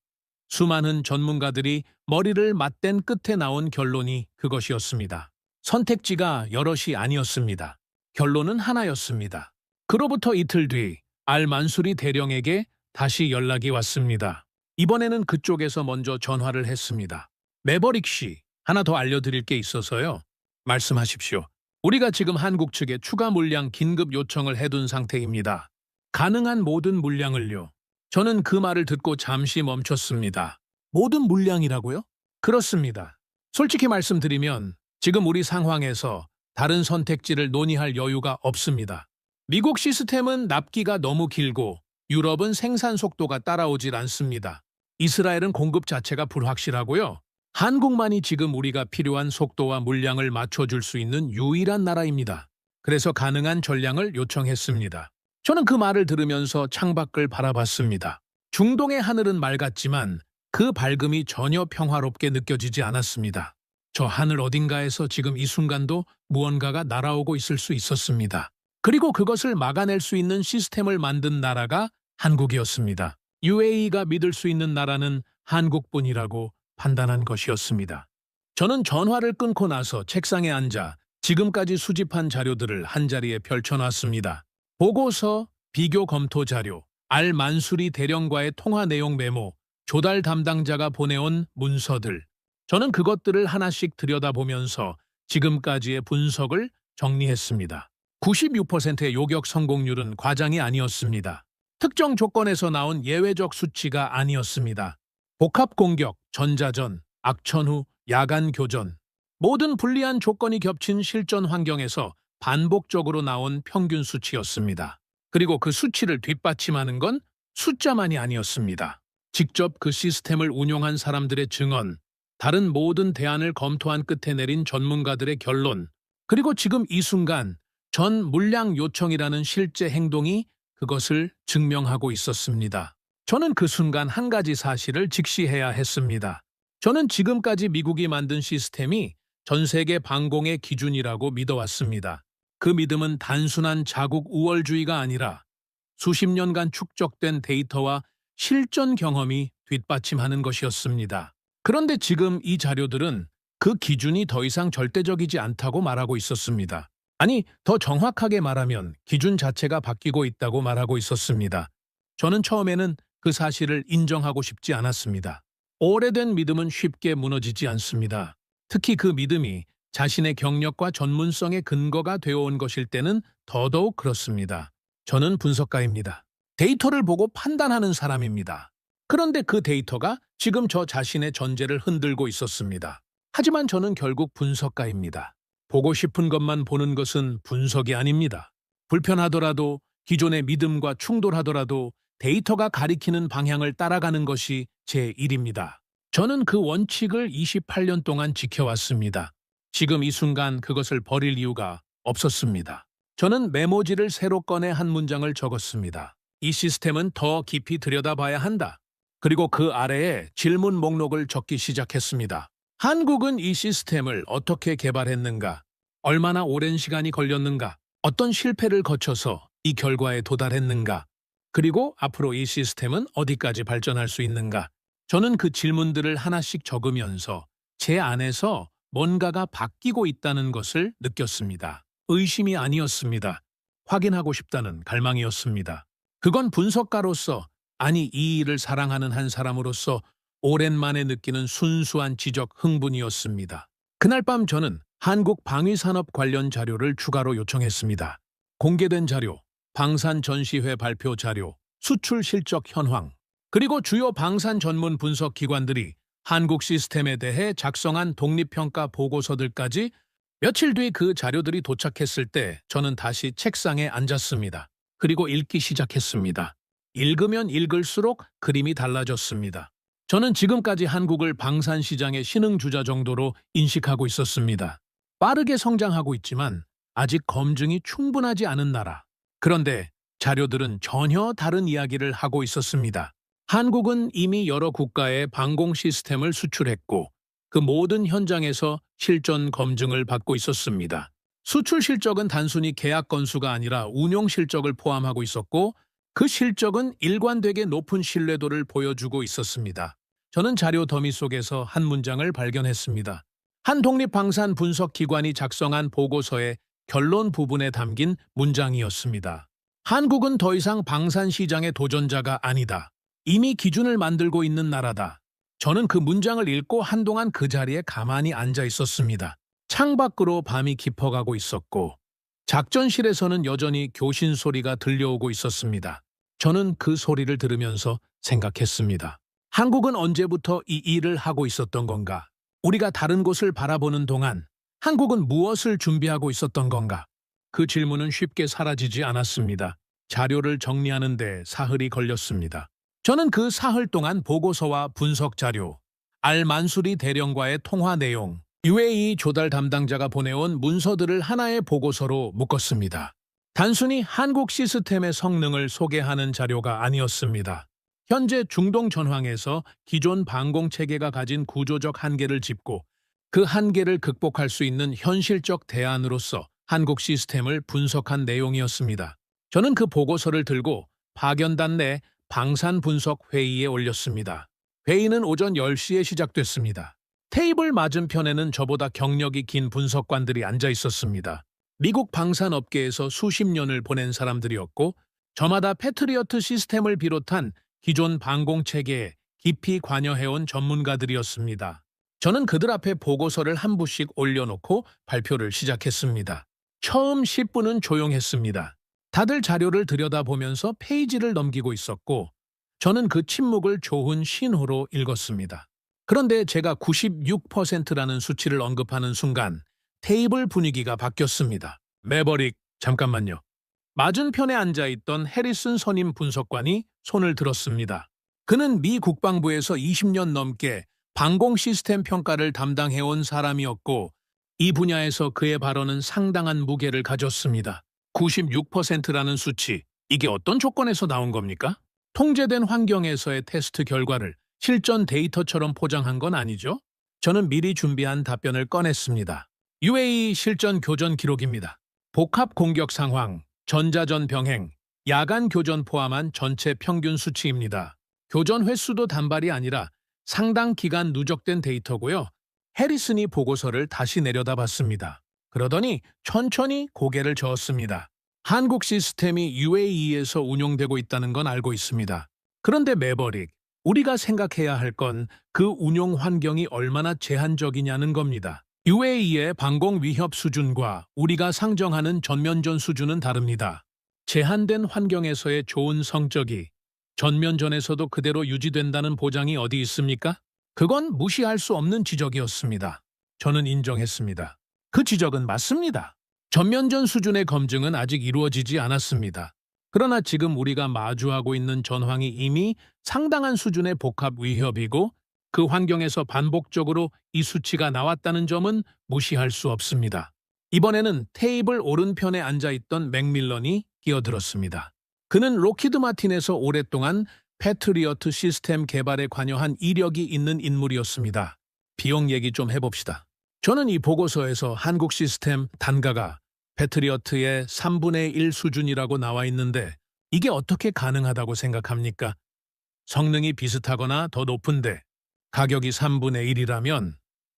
수많은 전문가들이 머리를 맞댄 끝에 나온 결론이 그것이었습니다. 선택지가 여럿이 아니었습니다. 결론은 하나였습니다. 그로부터 이틀 뒤 알만수리 대령에게 다시 연락이 왔습니다. 이번에는 그쪽에서 먼저 전화를 했습니다. 매버릭 씨, 하나 더 알려드릴 게 있어서요. 말씀하십시오. 우리가 지금 한국 측에 추가 물량 긴급 요청을 해둔 상태입니다. 가능한 모든 물량을요. 저는 그 말을 듣고 잠시 멈췄습니다. 모든 물량이라고요? 그렇습니다. 솔직히 말씀드리면 지금 우리 상황에서 다른 선택지를 논의할 여유가 없습니다. 미국 시스템은 납기가 너무 길고 유럽은 생산 속도가 따라오질 않습니다. 이스라엘은 공급 자체가 불확실하고요. 한국만이 지금 우리가 필요한 속도와 물량을 맞춰줄 수 있는 유일한 나라입니다. 그래서 가능한 전량을 요청했습니다. 저는 그 말을 들으면서 창밖을 바라봤습니다. 중동의 하늘은 맑았지만 그 밝음이 전혀 평화롭게 느껴지지 않았습니다. 저 하늘 어딘가에서 지금 이 순간도 무언가가 날아오고 있을 수 있었습니다. 그리고 그것을 막아낼 수 있는 시스템을 만든 나라가 한국이었습니다. UAE가 믿을 수 있는 나라는 한국뿐이라고 판단한 것이었습니다. 저는 전화를 끊고 나서 책상에 앉아 지금까지 수집한 자료들을 한자리에 펼쳐놨습니다. 보고서, 비교 검토 자료, 알만수리 대령과의 통화 내용 메모, 조달 담당자가 보내온 문서들. 저는 그것들을 하나씩 들여다보면서 지금까지의 분석을 정리했습니다. 96%의 요격 성공률은 과장이 아니었습니다. 특정 조건에서 나온 예외적 수치가 아니었습니다. 복합 공격, 전자전, 악천 후, 야간 교전. 모든 불리한 조건이 겹친 실전 환경에서 반복적으로 나온 평균 수치였습니다. 그리고 그 수치를 뒷받침하는 건 숫자만이 아니었습니다. 직접 그 시스템을 운용한 사람들의 증언, 다른 모든 대안을 검토한 끝에 내린 전문가들의 결론, 그리고 지금 이 순간 전 물량 요청이라는 실제 행동이 그것을 증명하고 있었습니다. 저는 그 순간 한 가지 사실을 직시해야 했습니다. 저는 지금까지 미국이 만든 시스템이 전 세계 방공의 기준이라고 믿어왔습니다. 그 믿음은 단순한 자국 우월주의가 아니라 수십 년간 축적된 데이터와 실전 경험이 뒷받침하는 것이었습니다. 그런데 지금 이 자료들은 그 기준이 더 이상 절대적이지 않다고 말하고 있었습니다. 아니, 더 정확하게 말하면 기준 자체가 바뀌고 있다고 말하고 있었습니다. 저는 처음에는 그 사실을 인정하고 싶지 않았습니다. 오래된 믿음은 쉽게 무너지지 않습니다. 특히 그 믿음이 자신의 경력과 전문성의 근거가 되어온 것일 때는 더더욱 그렇습니다. 저는 분석가입니다. 데이터를 보고 판단하는 사람입니다. 그런데 그 데이터가 지금 저 자신의 전제를 흔들고 있었습니다. 하지만 저는 결국 분석가입니다. 보고 싶은 것만 보는 것은 분석이 아닙니다. 불편하더라도 기존의 믿음과 충돌하더라도 데이터가 가리키는 방향을 따라가는 것이 제 일입니다. 저는 그 원칙을 28년 동안 지켜왔습니다. 지금 이 순간 그것을 버릴 이유가 없었습니다. 저는 메모지를 새로 꺼내 한 문장을 적었습니다. 이 시스템은 더 깊이 들여다봐야 한다. 그리고 그 아래에 질문 목록을 적기 시작했습니다. 한국은 이 시스템을 어떻게 개발했는가? 얼마나 오랜 시간이 걸렸는가? 어떤 실패를 거쳐서 이 결과에 도달했는가? 그리고 앞으로 이 시스템은 어디까지 발전할 수 있는가? 저는 그 질문들을 하나씩 적으면서 제 안에서 뭔가가 바뀌고 있다는 것을 느꼈습니다. 의심이 아니었습니다. 확인하고 싶다는 갈망이었습니다. 그건 분석가로서, 아니 이 일을 사랑하는 한 사람으로서 오랜만에 느끼는 순수한 지적 흥분이었습니다. 그날 밤 저는 한국 방위산업 관련 자료를 추가로 요청했습니다. 공개된 자료, 방산 전시회 발표 자료, 수출 실적 현황, 그리고 주요 방산 전문 분석 기관들이 한국 시스템에 대해 작성한 독립평가 보고서들까지. 며칠 뒤 그 자료들이 도착했을 때 저는 다시 책상에 앉았습니다. 그리고 읽기 시작했습니다. 읽으면 읽을수록 그림이 달라졌습니다. 저는 지금까지 한국을 방산 시장의 신흥주자 정도로 인식하고 있었습니다. 빠르게 성장하고 있지만 아직 검증이 충분하지 않은 나라. 그런데 자료들은 전혀 다른 이야기를 하고 있었습니다. 한국은 이미 여러 국가에 방공 시스템을 수출했고 그 모든 현장에서 실전 검증을 받고 있었습니다. 수출 실적은 단순히 계약 건수가 아니라 운용 실적을 포함하고 있었고 그 실적은 일관되게 높은 신뢰도를 보여주고 있었습니다. 저는 자료 더미 속에서 한 문장을 발견했습니다. 한 독립방산 분석 기관이 작성한 보고서의 결론 부분에 담긴 문장이었습니다. 한국은 더 이상 방산 시장의 도전자가 아니다. 이미 기준을 만들고 있는 나라다. 저는 그 문장을 읽고 한동안 그 자리에 가만히 앉아 있었습니다. 창밖으로 밤이 깊어가고 있었고 작전실에서는 여전히 교신 소리가 들려오고 있었습니다. 저는 그 소리를 들으면서 생각했습니다. 한국은 언제부터 이 일을 하고 있었던 건가? 우리가 다른 곳을 바라보는 동안 한국은 무엇을 준비하고 있었던 건가? 그 질문은 쉽게 사라지지 않았습니다. 자료를 정리하는 데 사흘이 걸렸습니다. 저는 그 사흘 동안 보고서와 분석 자료, 알만수리 대령과의 통화 내용, UAE 조달 담당자가 보내온 문서들을 하나의 보고서로 묶었습니다. 단순히 한국 시스템의 성능을 소개하는 자료가 아니었습니다. 현재 중동 전황에서 기존 방공 체계가 가진 구조적 한계를 짚고 그 한계를 극복할 수 있는 현실적 대안으로서 한국 시스템을 분석한 내용이었습니다. 저는 그 보고서를 들고 파견단 내 방산 분석 회의에 올렸습니다. 회의는 오전 10시에 시작됐습니다. 테이블 맞은편에는 저보다 경력이 긴 분석관들이 앉아 있었습니다. 미국 방산업계에서 수십 년을 보낸 사람들이었고 저마다 패트리어트 시스템을 비롯한 기존 방공체계에 깊이 관여해온 전문가들이었습니다. 저는 그들 앞에 보고서를 한 부씩 올려놓고 발표를 시작했습니다. 처음 10분은 조용했습니다. 다들 자료를 들여다보면서 페이지를 넘기고 있었고 저는 그 침묵을 좋은 신호로 읽었습니다. 그런데 제가 96%라는 수치를 언급하는 순간 테이블 분위기가 바뀌었습니다. 매버릭, 잠깐만요. 맞은편에 앉아있던 해리슨 선임 분석관이 손을 들었습니다. 그는 미 국방부에서 20년 넘게 방공 시스템 평가를 담당해온 사람이었고 이 분야에서 그의 발언은 상당한 무게를 가졌습니다. 96%라는 수치, 이게 어떤 조건에서 나온 겁니까? 통제된 환경에서의 테스트 결과를 실전 데이터처럼 포장한 건 아니죠? 저는 미리 준비한 답변을 꺼냈습니다. UAE 실전 교전 기록입니다. 복합 공격 상황, 전자전 병행, 야간 교전 포함한 전체 평균 수치입니다. 교전 횟수도 단발이 아니라 상당 기간 누적된 데이터고요. 해리슨이 보고서를 다시 내려다봤습니다. 그러더니 천천히 고개를 저었습니다. 한국 시스템이 UAE에서 운용되고 있다는 건 알고 있습니다. 그런데 매버릭, 우리가 생각해야 할 건 그 운용 환경이 얼마나 제한적이냐는 겁니다. UAE의 방공 위협 수준과 우리가 상정하는 전면전 수준은 다릅니다. 제한된 환경에서의 좋은 성적이 전면전에서도 그대로 유지된다는 보장이 어디 있습니까? 그건 무시할 수 없는 지적이었습니다. 저는 인정했습니다. 그 지적은 맞습니다. 전면전 수준의 검증은 아직 이루어지지 않았습니다. 그러나 지금 우리가 마주하고 있는 전황이 이미 상당한 수준의 복합 위협이고 그 환경에서 반복적으로 이 수치가 나왔다는 점은 무시할 수 없습니다. 이번에는 테이블 오른편에 앉아있던 맥밀런이 끼어들었습니다. 그는 록히드 마틴에서 오랫동안 패트리어트 시스템 개발에 관여한 이력이 있는 인물이었습니다. 비용 얘기 좀 해봅시다. 저는 이 보고서에서 한국 시스템 단가가 패트리어트의 3분의 1 수준이라고 나와 있는데 이게 어떻게 가능하다고 생각합니까? 성능이 비슷하거나 더 높은데 가격이 3분의 1이라면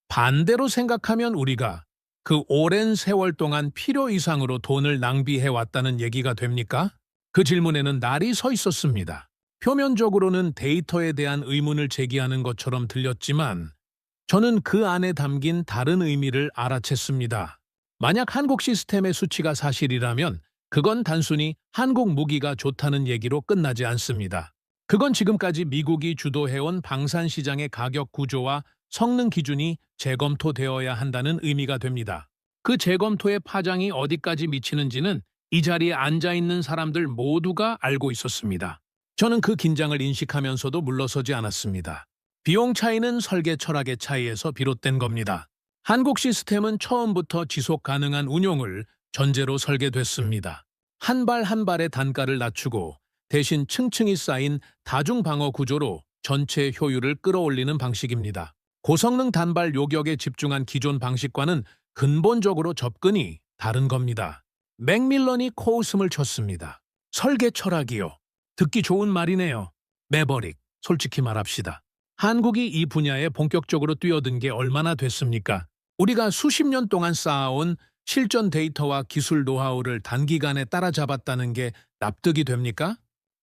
반대로 생각하면 우리가 그 오랜 세월 동안 필요 이상으로 돈을 낭비해 왔다는 얘기가 됩니까? 그 질문에는 날이 서 있었습니다. 표면적으로는 데이터에 대한 의문을 제기하는 것처럼 들렸지만 저는 그 안에 담긴 다른 의미를 알아챘습니다. 만약 한국 시스템의 수치가 사실이라면 그건 단순히 한국 무기가 좋다는 얘기로 끝나지 않습니다. 그건 지금까지 미국이 주도해온 방산 시장의 가격 구조와 성능 기준이 재검토되어야 한다는 의미가 됩니다. 그 재검토의 파장이 어디까지 미치는지는 이 자리에 앉아있는 사람들 모두가 알고 있었습니다. 저는 그 긴장을 인식하면서도 물러서지 않았습니다. 비용 차이는 설계 철학의 차이에서 비롯된 겁니다. 한국 시스템은 처음부터 지속 가능한 운용을 전제로 설계됐습니다. 한 발 한 발의 단가를 낮추고 대신 층층이 쌓인 다중방어 구조로 전체 효율을 끌어올리는 방식입니다. 고성능 단발 요격에 집중한 기존 방식과는 근본적으로 접근이 다른 겁니다. 맥밀런이 코웃음을 쳤습니다. 설계 철학이요. 듣기 좋은 말이네요. 매버릭, 솔직히 말합시다. 한국이 이 분야에 본격적으로 뛰어든 게 얼마나 됐습니까? 우리가 수십 년 동안 쌓아온 실전 데이터와 기술 노하우를 단기간에 따라잡았다는 게 납득이 됩니까?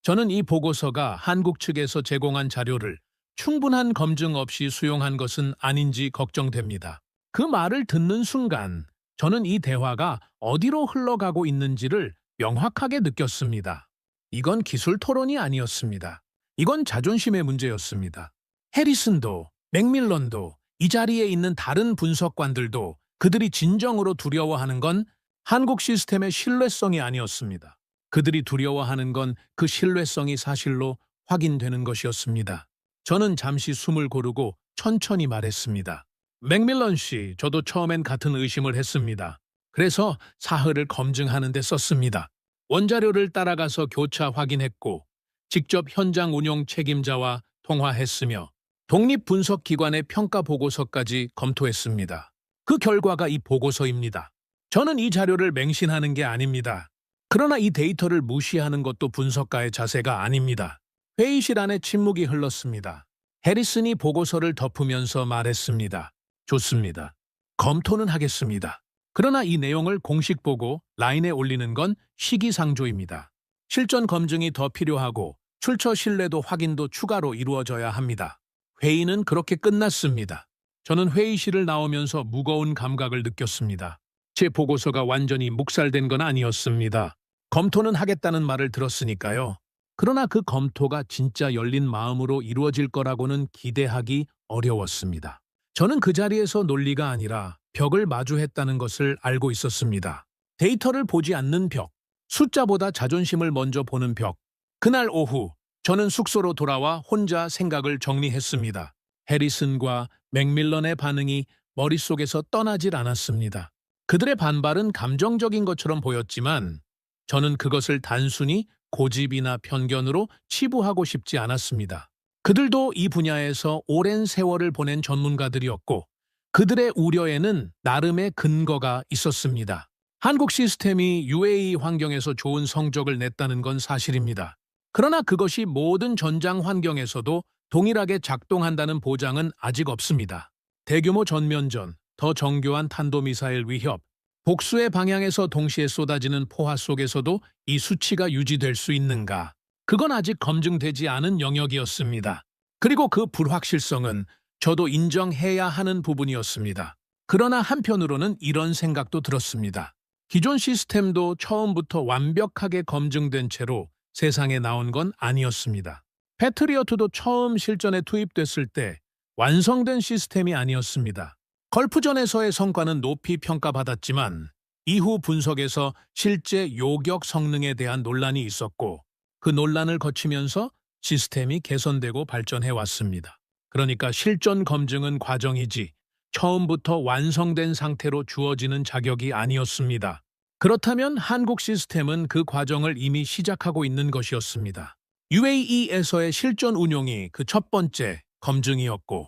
저는 이 보고서가 한국 측에서 제공한 자료를 충분한 검증 없이 수용한 것은 아닌지 걱정됩니다. 그 말을 듣는 순간 저는 이 대화가 어디로 흘러가고 있는지를 명확하게 느꼈습니다. 이건 기술 토론이 아니었습니다. 이건 자존심의 문제였습니다. 해리슨도, 맥밀런도, 이 자리에 있는 다른 분석관들도 그들이 진정으로 두려워하는 건 한국 시스템의 신뢰성이 아니었습니다. 그들이 두려워하는 건 그 신뢰성이 사실로 확인되는 것이었습니다. 저는 잠시 숨을 고르고 천천히 말했습니다. 맥밀런 씨, 저도 처음엔 같은 의심을 했습니다. 그래서 사흘을 검증하는 데 썼습니다. 원자료를 따라가서 교차 확인했고 직접 현장 운용 책임자와 통화했으며 독립분석기관의 평가 보고서까지 검토했습니다. 그 결과가 이 보고서입니다. 저는 이 자료를 맹신하는 게 아닙니다. 그러나 이 데이터를 무시하는 것도 분석가의 자세가 아닙니다. 회의실 안에 침묵이 흘렀습니다. 해리슨이 보고서를 덮으면서 말했습니다. 좋습니다. 검토는 하겠습니다. 그러나 이 내용을 공식 보고 라인에 올리는 건 시기상조입니다. 실전 검증이 더 필요하고 출처 신뢰도 확인도 추가로 이루어져야 합니다. 회의는 그렇게 끝났습니다. 저는 회의실을 나오면서 무거운 감각을 느꼈습니다. 제 보고서가 완전히 묵살된 건 아니었습니다. 검토는 하겠다는 말을 들었으니까요. 그러나 그 검토가 진짜 열린 마음으로 이루어질 거라고는 기대하기 어려웠습니다. 저는 그 자리에서 논리가 아니라 벽을 마주했다는 것을 알고 있었습니다. 데이터를 보지 않는 벽, 숫자보다 자존심을 먼저 보는 벽. 그날 오후 저는 숙소로 돌아와 혼자 생각을 정리했습니다. 해리슨과 맥밀런의 반응이 머릿속에서 떠나질 않았습니다. 그들의 반발은 감정적인 것처럼 보였지만 저는 그것을 단순히 고집이나 편견으로 치부하고 싶지 않았습니다. 그들도 이 분야에서 오랜 세월을 보낸 전문가들이었고 그들의 우려에는 나름의 근거가 있었습니다. 한국 시스템이 UAE 환경에서 좋은 성적을 냈다는 건 사실입니다. 그러나 그것이 모든 전장 환경에서도 동일하게 작동한다는 보장은 아직 없습니다. 대규모 전면전, 더 정교한 탄도미사일 위협, 복수의 방향에서 동시에 쏟아지는 포화 속에서도 이 수치가 유지될 수 있는가? 그건 아직 검증되지 않은 영역이었습니다. 그리고 그 불확실성은 저도 인정해야 하는 부분이었습니다. 그러나 한편으로는 이런 생각도 들었습니다. 기존 시스템도 처음부터 완벽하게 검증된 채로 세상에 나온 건 아니었습니다. 패트리어트도 처음 실전에 투입됐을 때 완성된 시스템이 아니었습니다. 걸프전에서의 성과는 높이 평가받았지만 이후 분석에서 실제 요격 성능에 대한 논란이 있었고 그 논란을 거치면서 시스템이 개선되고 발전해 왔습니다. 그러니까 실전 검증은 과정이지 처음부터 완성된 상태로 주어지는 자격이 아니었습니다. 그렇다면 한국 시스템은 그 과정을 이미 시작하고 있는 것이었습니다. UAE에서의 실전 운용이 그 첫 번째 검증이었고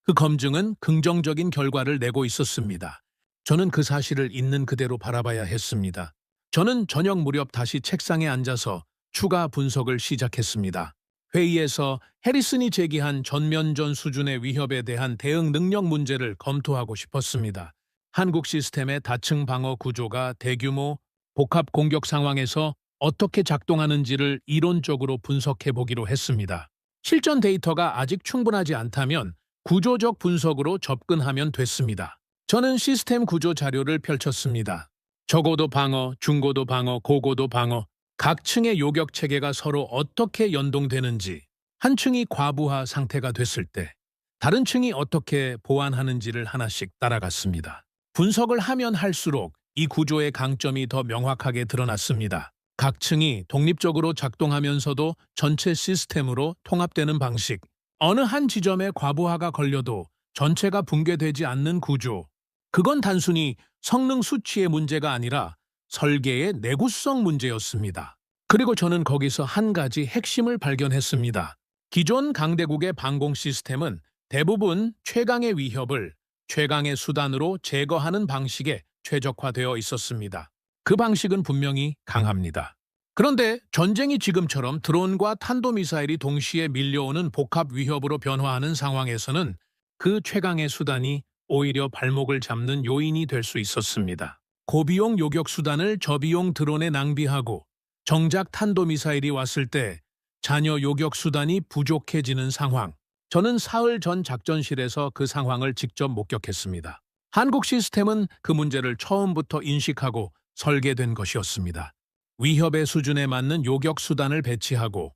그 검증은 긍정적인 결과를 내고 있었습니다. 저는 그 사실을 있는 그대로 바라봐야 했습니다. 저는 저녁 무렵 다시 책상에 앉아서 추가 분석을 시작했습니다. 회의에서 해리슨이 제기한 전면전 수준의 위협에 대한 대응 능력 문제를 검토하고 싶었습니다. 한국 시스템의 다층 방어 구조가 대규모 복합 공격 상황에서 어떻게 작동하는지를 이론적으로 분석해 보기로 했습니다. 실전 데이터가 아직 충분하지 않다면 구조적 분석으로 접근하면 됐습니다. 저는 시스템 구조 자료를 펼쳤습니다. 저고도 방어, 중고도 방어, 고고도 방어, 각 층의 요격 체계가 서로 어떻게 연동되는지, 한 층이 과부하 상태가 됐을 때 다른 층이 어떻게 보완하는지를 하나씩 따라갔습니다. 분석을 하면 할수록 이 구조의 강점이 더 명확하게 드러났습니다. 각 층이 독립적으로 작동하면서도 전체 시스템으로 통합되는 방식, 어느 한 지점에 과부하가 걸려도 전체가 붕괴되지 않는 구조, 그건 단순히 성능 수치의 문제가 아니라 설계의 내구성 문제였습니다. 그리고 저는 거기서 한 가지 핵심을 발견했습니다. 기존 강대국의 방공 시스템은 대부분 최강의 위협을 최강의 수단으로 제거하는 방식에 최적화되어 있었습니다. 그 방식은 분명히 강합니다. 그런데 전쟁이 지금처럼 드론과 탄도미사일이 동시에 밀려오는 복합 위협으로 변화하는 상황에서는 그 최강의 수단이 오히려 발목을 잡는 요인이 될 수 있었습니다. 고비용 요격 수단을 저비용 드론에 낭비하고 정작 탄도미사일이 왔을 때 잔여 요격 수단이 부족해지는 상황. 저는 사흘 전 작전실에서 그 상황을 직접 목격했습니다. 한국 시스템은 그 문제를 처음부터 인식하고 설계된 것이었습니다. 위협의 수준에 맞는 요격 수단을 배치하고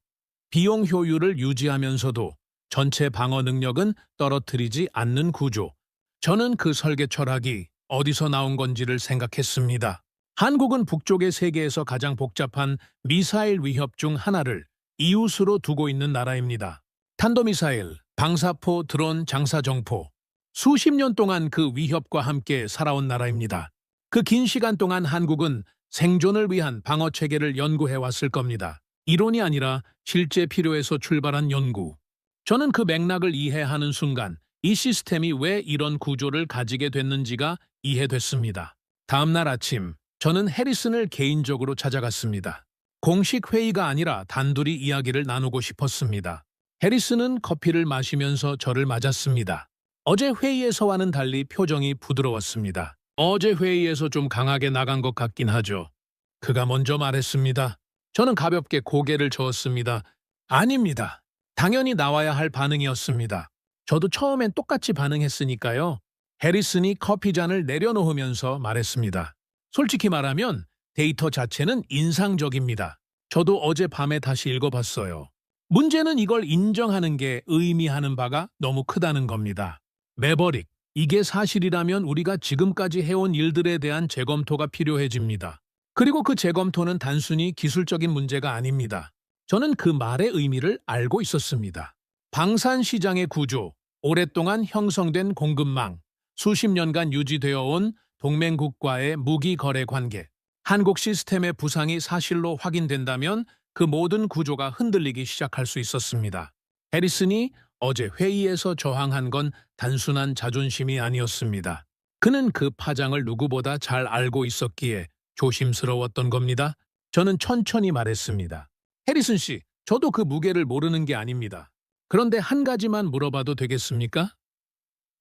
비용 효율을 유지하면서도 전체 방어 능력은 떨어뜨리지 않는 구조. 저는 그 설계 철학이 어디서 나온 건지를 생각했습니다. 한국은 북쪽의 세계에서 가장 복잡한 미사일 위협 중 하나를 이웃으로 두고 있는 나라입니다. 탄도미사일, 방사포, 드론, 장사정포. 수십 년 동안 그 위협과 함께 살아온 나라입니다. 그 긴 시간 동안 한국은 생존을 위한 방어 체계를 연구해 왔을 겁니다. 이론이 아니라 실제 필요에서 출발한 연구. 저는 그 맥락을 이해하는 순간 이 시스템이 왜 이런 구조를 가지게 됐는지가 이해됐습니다. 다음 날 아침, 저는 해리슨을 개인적으로 찾아갔습니다. 공식 회의가 아니라 단둘이 이야기를 나누고 싶었습니다. 해리슨은 커피를 마시면서 저를 맞았습니다. 어제 회의에서와는 달리 표정이 부드러웠습니다. 어제 회의에서 좀 강하게 나간 것 같긴 하죠. 그가 먼저 말했습니다. 저는 가볍게 고개를 저었습니다. 아닙니다. 당연히 나와야 할 반응이었습니다. 저도 처음엔 똑같이 반응했으니까요. 해리슨이 커피잔을 내려놓으면서 말했습니다. 솔직히 말하면 데이터 자체는 인상적입니다. 저도 어젯밤에 다시 읽어봤어요. 문제는 이걸 인정하는 게 의미하는 바가 너무 크다는 겁니다. 매버릭, 이게 사실이라면 우리가 지금까지 해온 일들에 대한 재검토가 필요해집니다. 그리고 그 재검토는 단순히 기술적인 문제가 아닙니다. 저는 그 말의 의미를 알고 있었습니다. 방산 시장의 구조, 오랫동안 형성된 공급망, 수십 년간 유지되어 온 동맹국과의 무기 거래 관계, 한국 시스템의 부상이 사실로 확인된다면 그 모든 구조가 흔들리기 시작할 수 있었습니다. 해리슨이 어제 회의에서 저항한 건 단순한 자존심이 아니었습니다. 그는 그 파장을 누구보다 잘 알고 있었기에 조심스러웠던 겁니다. 저는 천천히 말했습니다. 해리슨 씨, 저도 그 무게를 모르는 게 아닙니다. 그런데 한 가지만 물어봐도 되겠습니까?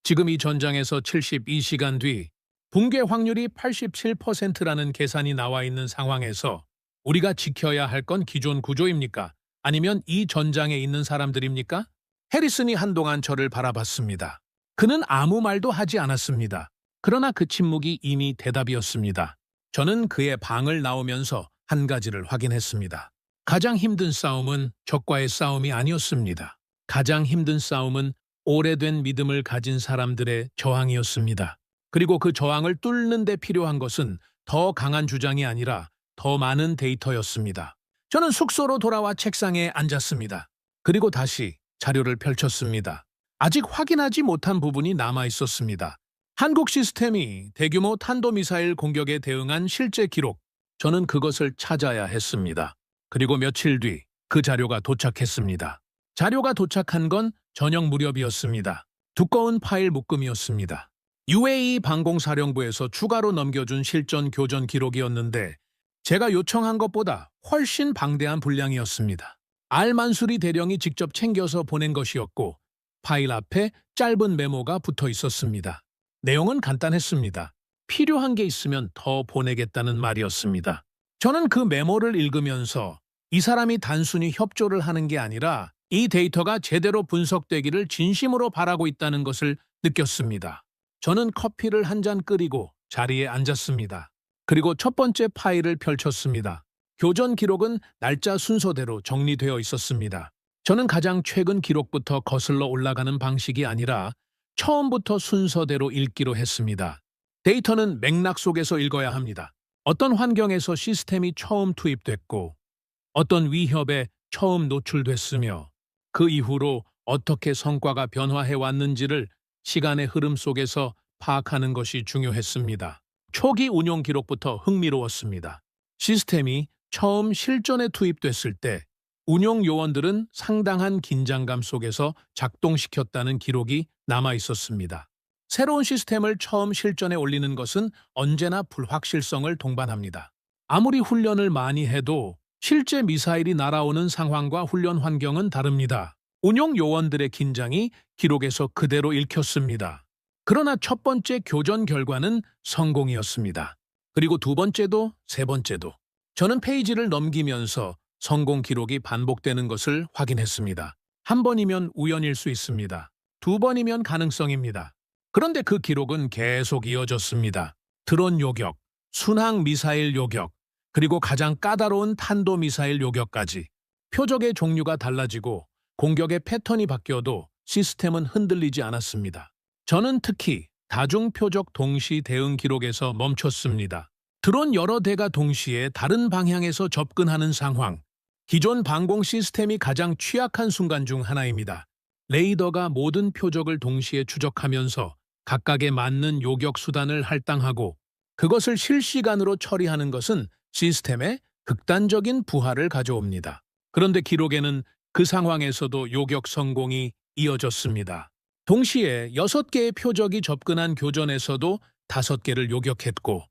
지금 이 전장에서 72시간 뒤 붕괴 확률이 87%라는 계산이 나와 있는 상황에서 우리가 지켜야 할 건 기존 구조입니까? 아니면 이 전장에 있는 사람들입니까? 해리슨이 한동안 저를 바라봤습니다. 그는 아무 말도 하지 않았습니다. 그러나 그 침묵이 이미 대답이었습니다. 저는 그의 방을 나오면서 한 가지를 확인했습니다. 가장 힘든 싸움은 적과의 싸움이 아니었습니다. 가장 힘든 싸움은 오래된 믿음을 가진 사람들의 저항이었습니다. 그리고 그 저항을 뚫는 데 필요한 것은 더 강한 주장이 아니라 더 많은 데이터였습니다. 저는 숙소로 돌아와 책상에 앉았습니다. 그리고 다시 자료를 펼쳤습니다. 아직 확인하지 못한 부분이 남아 있었습니다. 한국 시스템이 대규모 탄도미사일 공격에 대응한 실제 기록, 저는 그것을 찾아야 했습니다. 그리고 며칠 뒤 그 자료가 도착했습니다. 자료가 도착한 건 저녁 무렵이었습니다. 두꺼운 파일 묶음이었습니다. UAE 방공사령부에서 추가로 넘겨준 실전 교전 기록이었는데 제가 요청한 것보다 훨씬 방대한 분량이었습니다. 알만수리 대령이 직접 챙겨서 보낸 것이었고 파일 앞에 짧은 메모가 붙어 있었습니다. 내용은 간단했습니다. 필요한 게 있으면 더 보내겠다는 말이었습니다. 저는 그 메모를 읽으면서 이 사람이 단순히 협조를 하는 게 아니라 이 데이터가 제대로 분석되기를 진심으로 바라고 있다는 것을 느꼈습니다. 저는 커피를 한 잔 끓이고 자리에 앉았습니다. 그리고 첫 번째 파일을 펼쳤습니다. 교전 기록은 날짜 순서대로 정리되어 있었습니다. 저는 가장 최근 기록부터 거슬러 올라가는 방식이 아니라 처음부터 순서대로 읽기로 했습니다. 데이터는 맥락 속에서 읽어야 합니다. 어떤 환경에서 시스템이 처음 투입됐고 어떤 위협에 처음 노출됐으며 그 이후로 어떻게 성과가 변화해 왔는지를 시간의 흐름 속에서 파악하는 것이 중요했습니다. 초기 운용 기록부터 흥미로웠습니다. 시스템이 처음 실전에 투입됐을 때 운용 요원들은 상당한 긴장감 속에서 작동시켰다는 기록이 남아 있었습니다. 새로운 시스템을 처음 실전에 올리는 것은 언제나 불확실성을 동반합니다. 아무리 훈련을 많이 해도 실제 미사일이 날아오는 상황과 훈련 환경은 다릅니다. 운용 요원들의 긴장이 기록에서 그대로 읽혔습니다. 그러나 첫 번째 교전 결과는 성공이었습니다. 그리고 두 번째도 세 번째도. 저는 페이지를 넘기면서 성공 기록이 반복되는 것을 확인했습니다. 한 번이면 우연일 수 있습니다. 두 번이면 가능성입니다. 그런데 그 기록은 계속 이어졌습니다. 드론 요격, 순항 미사일 요격, 그리고 가장 까다로운 탄도미사일 요격까지. 표적의 종류가 달라지고 공격의 패턴이 바뀌어도 시스템은 흔들리지 않았습니다. 저는 특히 다중표적 동시 대응 기록에서 멈췄습니다. 드론 여러 대가 동시에 다른 방향에서 접근하는 상황. 기존 방공 시스템이 가장 취약한 순간 중 하나입니다. 레이더가 모든 표적을 동시에 추적하면서 각각에 맞는 요격 수단을 할당하고 그것을 실시간으로 처리하는 것은 시스템에 극단적인 부하를 가져옵니다. 그런데 기록에는 그 상황에서도 요격 성공이 이어졌습니다. 동시에 6개의 표적이 접근한 교전에서도 5개를 요격했고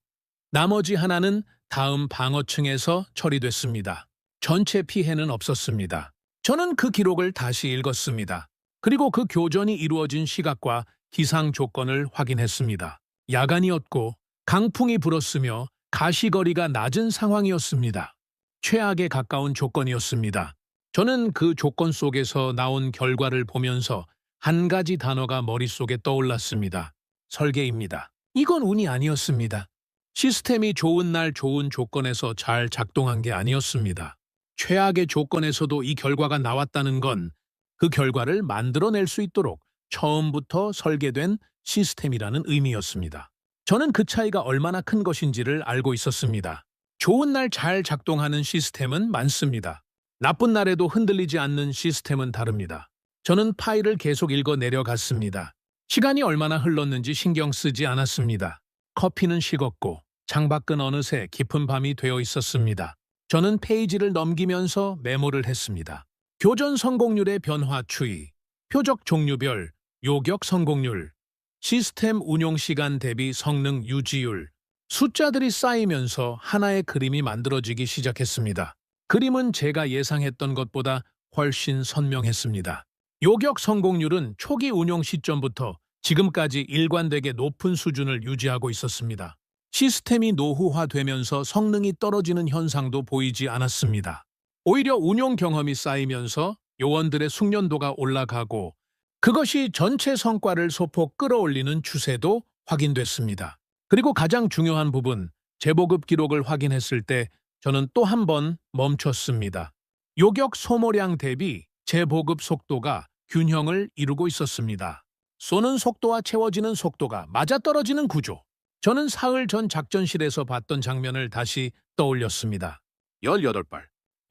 나머지 하나는 다음 방어층에서 처리됐습니다. 전체 피해는 없었습니다. 저는 그 기록을 다시 읽었습니다. 그리고 그 교전이 이루어진 시각과 기상 조건을 확인했습니다. 야간이었고 강풍이 불었으며 가시거리가 낮은 상황이었습니다. 최악에 가까운 조건이었습니다. 저는 그 조건 속에서 나온 결과를 보면서 한 가지 단어가 머릿속에 떠올랐습니다. 설계입니다. 이건 운이 아니었습니다. 시스템이 좋은 날 좋은 조건에서 잘 작동한 게 아니었습니다. 최악의 조건에서도 이 결과가 나왔다는 건 그 결과를 만들어낼 수 있도록 처음부터 설계된 시스템이라는 의미였습니다. 저는 그 차이가 얼마나 큰 것인지를 알고 있었습니다. 좋은 날 잘 작동하는 시스템은 많습니다. 나쁜 날에도 흔들리지 않는 시스템은 다릅니다. 저는 파일을 계속 읽어 내려갔습니다. 시간이 얼마나 흘렀는지 신경 쓰지 않았습니다. 커피는 식었고 창밖은 어느새 깊은 밤이 되어 있었습니다. 저는 페이지를 넘기면서 메모를 했습니다. 교전 성공률의 변화 추이, 표적 종류별, 요격 성공률, 시스템 운용 시간 대비 성능 유지율, 숫자들이 쌓이면서 하나의 그림이 만들어지기 시작했습니다. 그림은 제가 예상했던 것보다 훨씬 선명했습니다. 요격 성공률은 초기 운용 시점부터 지금까지 일관되게 높은 수준을 유지하고 있었습니다. 시스템이 노후화되면서 성능이 떨어지는 현상도 보이지 않았습니다. 오히려 운용 경험이 쌓이면서 요원들의 숙련도가 올라가고 그것이 전체 성과를 소폭 끌어올리는 추세도 확인됐습니다. 그리고 가장 중요한 부분, 재보급 기록을 확인했을 때 저는 또 한 번 멈췄습니다. 요격 소모량 대비 재보급 속도가 균형을 이루고 있었습니다. 쏘는 속도와 채워지는 속도가 맞아떨어지는 구조. 저는 사흘 전 작전실에서 봤던 장면을 다시 떠올렸습니다. 18발.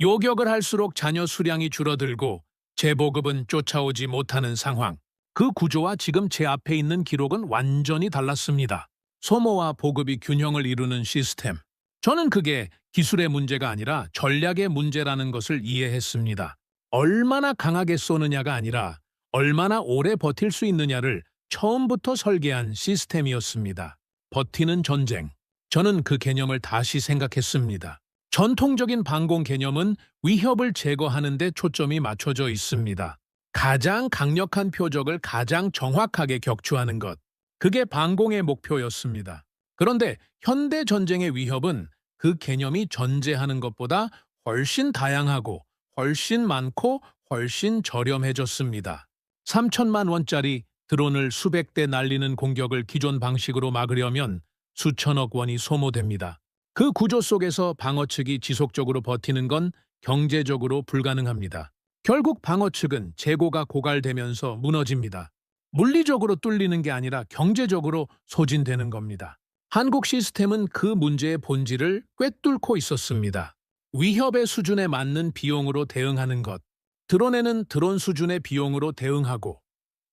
요격을 할수록 잔여 수량이 줄어들고 재보급은 쫓아오지 못하는 상황. 그 구조와 지금 제 앞에 있는 기록은 완전히 달랐습니다. 소모와 보급이 균형을 이루는 시스템. 저는 그게 기술의 문제가 아니라 전략의 문제라는 것을 이해했습니다. 얼마나 강하게 쏘느냐가 아니라 얼마나 오래 버틸 수 있느냐를 처음부터 설계한 시스템이었습니다. 버티는 전쟁. 저는 그 개념을 다시 생각했습니다. 전통적인 방공 개념은 위협을 제거하는 데 초점이 맞춰져 있습니다. 가장 강력한 표적을 가장 정확하게 격추하는 것. 그게 방공의 목표였습니다. 그런데 현대 전쟁의 위협은 그 개념이 전제하는 것보다 훨씬 다양하고 훨씬 많고 훨씬 저렴해졌습니다. 3천만 원짜리 드론을 수백 대 날리는 공격을 기존 방식으로 막으려면 수천억 원이 소모됩니다. 그 구조 속에서 방어 측이 지속적으로 버티는 건 경제적으로 불가능합니다. 결국 방어 측은 재고가 고갈되면서 무너집니다. 물리적으로 뚫리는 게 아니라 경제적으로 소진되는 겁니다. 한국 시스템은 그 문제의 본질을 꿰뚫고 있었습니다. 위협의 수준에 맞는 비용으로 대응하는 것, 드론에는 드론 수준의 비용으로 대응하고,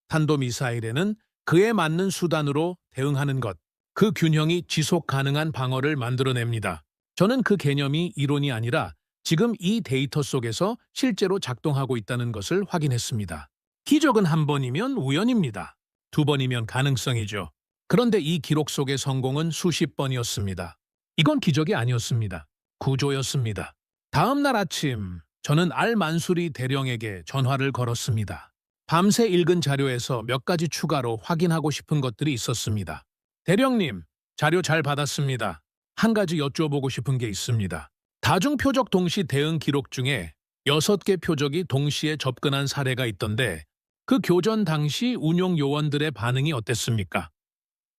탄도미사일에는 그에 맞는 수단으로 대응하는 것, 그 균형이 지속 가능한 방어를 만들어냅니다. 저는 그 개념이 이론이 아니라 지금 이 데이터 속에서 실제로 작동하고 있다는 것을 확인했습니다. 기적은 한 번이면 우연입니다. 두 번이면 가능성이죠. 그런데 이 기록 속의 성공은 수십 번이었습니다. 이건 기적이 아니었습니다. 구조였습니다. 다음 날 아침, 저는 알만수리 대령에게 전화를 걸었습니다. 밤새 읽은 자료에서 몇 가지 추가로 확인하고 싶은 것들이 있었습니다. 대령님, 자료 잘 받았습니다. 한 가지 여쭤보고 싶은 게 있습니다. 다중표적 동시 대응 기록 중에 6개 표적이 동시에 접근한 사례가 있던데 그 교전 당시 운용 요원들의 반응이 어땠습니까?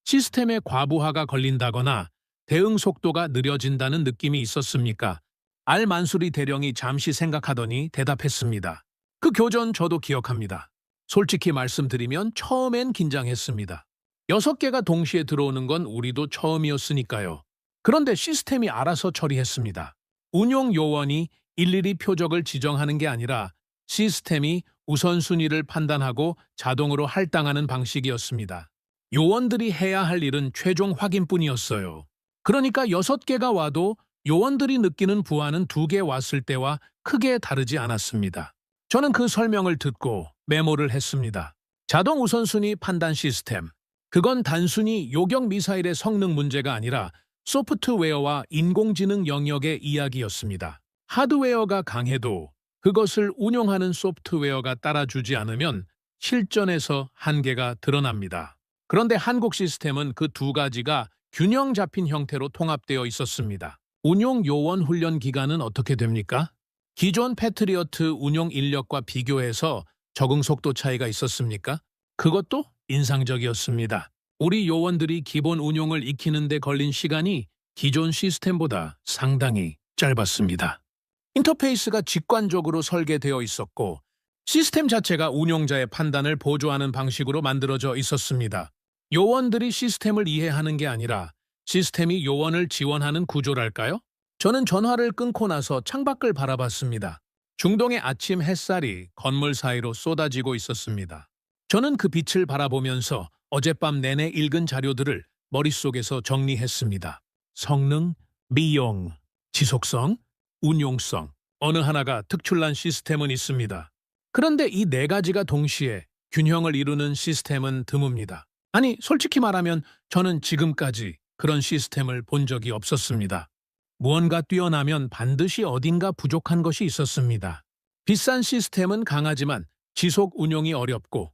시스템의 과부하가 걸린다거나 대응 속도가 느려진다는 느낌이 있었습니까? 알만수리 대령이 잠시 생각하더니 대답했습니다. 그 교전 저도 기억합니다. 솔직히 말씀드리면 처음엔 긴장했습니다. 6개가 동시에 들어오는 건 우리도 처음이었으니까요. 그런데 시스템이 알아서 처리했습니다. 운용 요원이 일일이 표적을 지정하는 게 아니라 시스템이 우선순위를 판단하고 자동으로 할당하는 방식이었습니다. 요원들이 해야 할 일은 최종 확인뿐이었어요. 그러니까 6개가 와도 요원들이 느끼는 부하는 2개 왔을 때와 크게 다르지 않았습니다. 저는 그 설명을 듣고 메모를 했습니다. 자동 우선순위 판단 시스템. 그건 단순히 요격 미사일의 성능 문제가 아니라 소프트웨어와 인공지능 영역의 이야기였습니다. 하드웨어가 강해도 그것을 운용하는 소프트웨어가 따라주지 않으면 실전에서 한계가 드러납니다. 그런데 한국 시스템은 그 2가지가 균형 잡힌 형태로 통합되어 있었습니다. 운용 요원 훈련 기간은 어떻게 됩니까? 기존 패트리어트 운용 인력과 비교해서 적응 속도 차이가 있었습니까? 그것도 인상적이었습니다. 우리 요원들이 기본 운용을 익히는 데 걸린 시간이 기존 시스템보다 상당히 짧았습니다. 인터페이스가 직관적으로 설계되어 있었고 시스템 자체가 운용자의 판단을 보조하는 방식으로 만들어져 있었습니다. 요원들이 시스템을 이해하는 게 아니라 시스템이 요원을 지원하는 구조랄까요? 저는 전화를 끊고 나서 창밖을 바라봤습니다. 중동의 아침 햇살이 건물 사이로 쏟아지고 있었습니다. 저는 그 빛을 바라보면서 어젯밤 내내 읽은 자료들을 머릿속에서 정리했습니다. 성능, 비용, 지속성, 운용성, 어느 하나가 특출난 시스템은 있습니다. 그런데 이 4가지가 동시에 균형을 이루는 시스템은 드뭅니다. 아니, 솔직히 말하면 저는 지금까지 그런 시스템을 본 적이 없었습니다. 무언가 뛰어나면 반드시 어딘가 부족한 것이 있었습니다. 비싼 시스템은 강하지만 지속 운용이 어렵고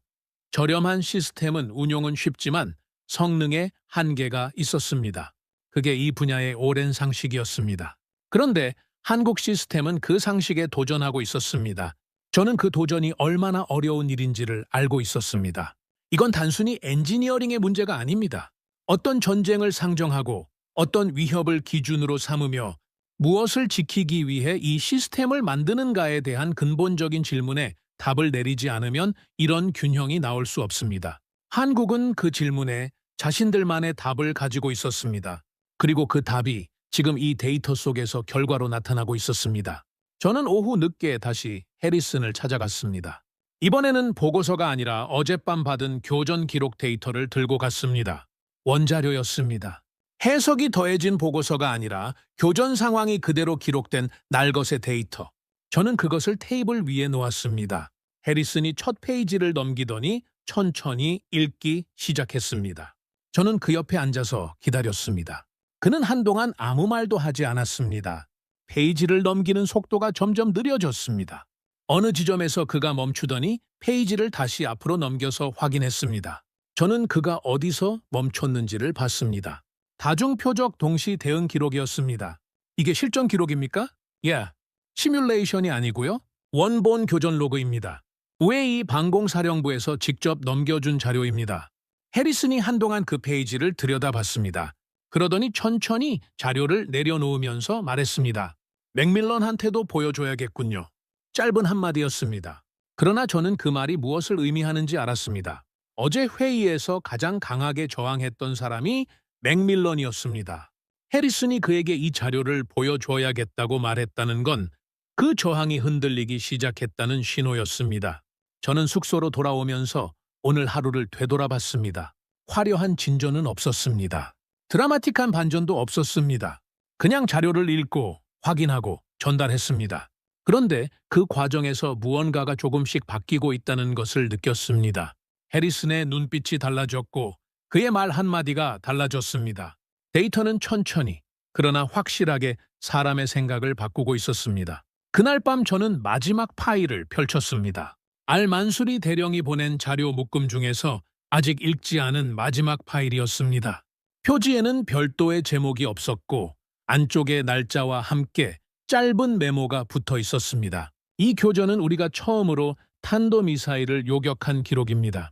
저렴한 시스템은 운용은 쉽지만 성능에 한계가 있었습니다. 그게 이 분야의 오랜 상식이었습니다. 그런데 한국 시스템은 그 상식에 도전하고 있었습니다. 저는 그 도전이 얼마나 어려운 일인지를 알고 있었습니다. 이건 단순히 엔지니어링의 문제가 아닙니다. 어떤 전쟁을 상정하고 어떤 위협을 기준으로 삼으며 무엇을 지키기 위해 이 시스템을 만드는가에 대한 근본적인 질문에 답을 내리지 않으면 이런 균형이 나올 수 없습니다. 한국은 그 질문에 자신들만의 답을 가지고 있었습니다. 그리고 그 답이 지금 이 데이터 속에서 결과로 나타나고 있었습니다. 저는 오후 늦게 다시 해리슨을 찾아갔습니다. 이번에는 보고서가 아니라 어젯밤 받은 교전 기록 데이터를 들고 갔습니다. 원자료였습니다. 해석이 더해진 보고서가 아니라 교전 상황이 그대로 기록된 날것의 데이터. 저는 그것을 테이블 위에 놓았습니다. 해리슨이 첫 페이지를 넘기더니 천천히 읽기 시작했습니다. 저는 그 옆에 앉아서 기다렸습니다. 그는 한동안 아무 말도 하지 않았습니다. 페이지를 넘기는 속도가 점점 느려졌습니다. 어느 지점에서 그가 멈추더니 페이지를 다시 앞으로 넘겨서 확인했습니다. 저는 그가 어디서 멈췄는지를 봤습니다. 다중표적 동시 대응 기록이었습니다. 이게 실전 기록입니까? 예, 시뮬레이션이 아니고요. 원본 교전 로그입니다. UAE 방공사령부에서 직접 넘겨준 자료입니다. 해리슨이 한동안 그 페이지를 들여다봤습니다. 그러더니 천천히 자료를 내려놓으면서 말했습니다. 맥밀런한테도 보여줘야겠군요. 짧은 한마디였습니다. 그러나 저는 그 말이 무엇을 의미하는지 알았습니다. 어제 회의에서 가장 강하게 저항했던 사람이 맥밀런이었습니다. 해리슨이 그에게 이 자료를 보여줘야겠다고 말했다는 건 그 저항이 흔들리기 시작했다는 신호였습니다. 저는 숙소로 돌아오면서 오늘 하루를 되돌아봤습니다. 화려한 진전은 없었습니다. 드라마틱한 반전도 없었습니다. 그냥 자료를 읽고 확인하고 전달했습니다. 그런데 그 과정에서 무언가가 조금씩 바뀌고 있다는 것을 느꼈습니다. 해리슨의 눈빛이 달라졌고 그의 말 한마디가 달라졌습니다. 데이터는 천천히 그러나 확실하게 사람의 생각을 바꾸고 있었습니다. 그날 밤 저는 마지막 파일을 펼쳤습니다. 알만수리 대령이 보낸 자료 묶음 중에서 아직 읽지 않은 마지막 파일이었습니다. 표지에는 별도의 제목이 없었고 안쪽에 날짜와 함께 짧은 메모가 붙어 있었습니다. 이 교전은 우리가 처음으로 탄도미사일을 요격한 기록입니다.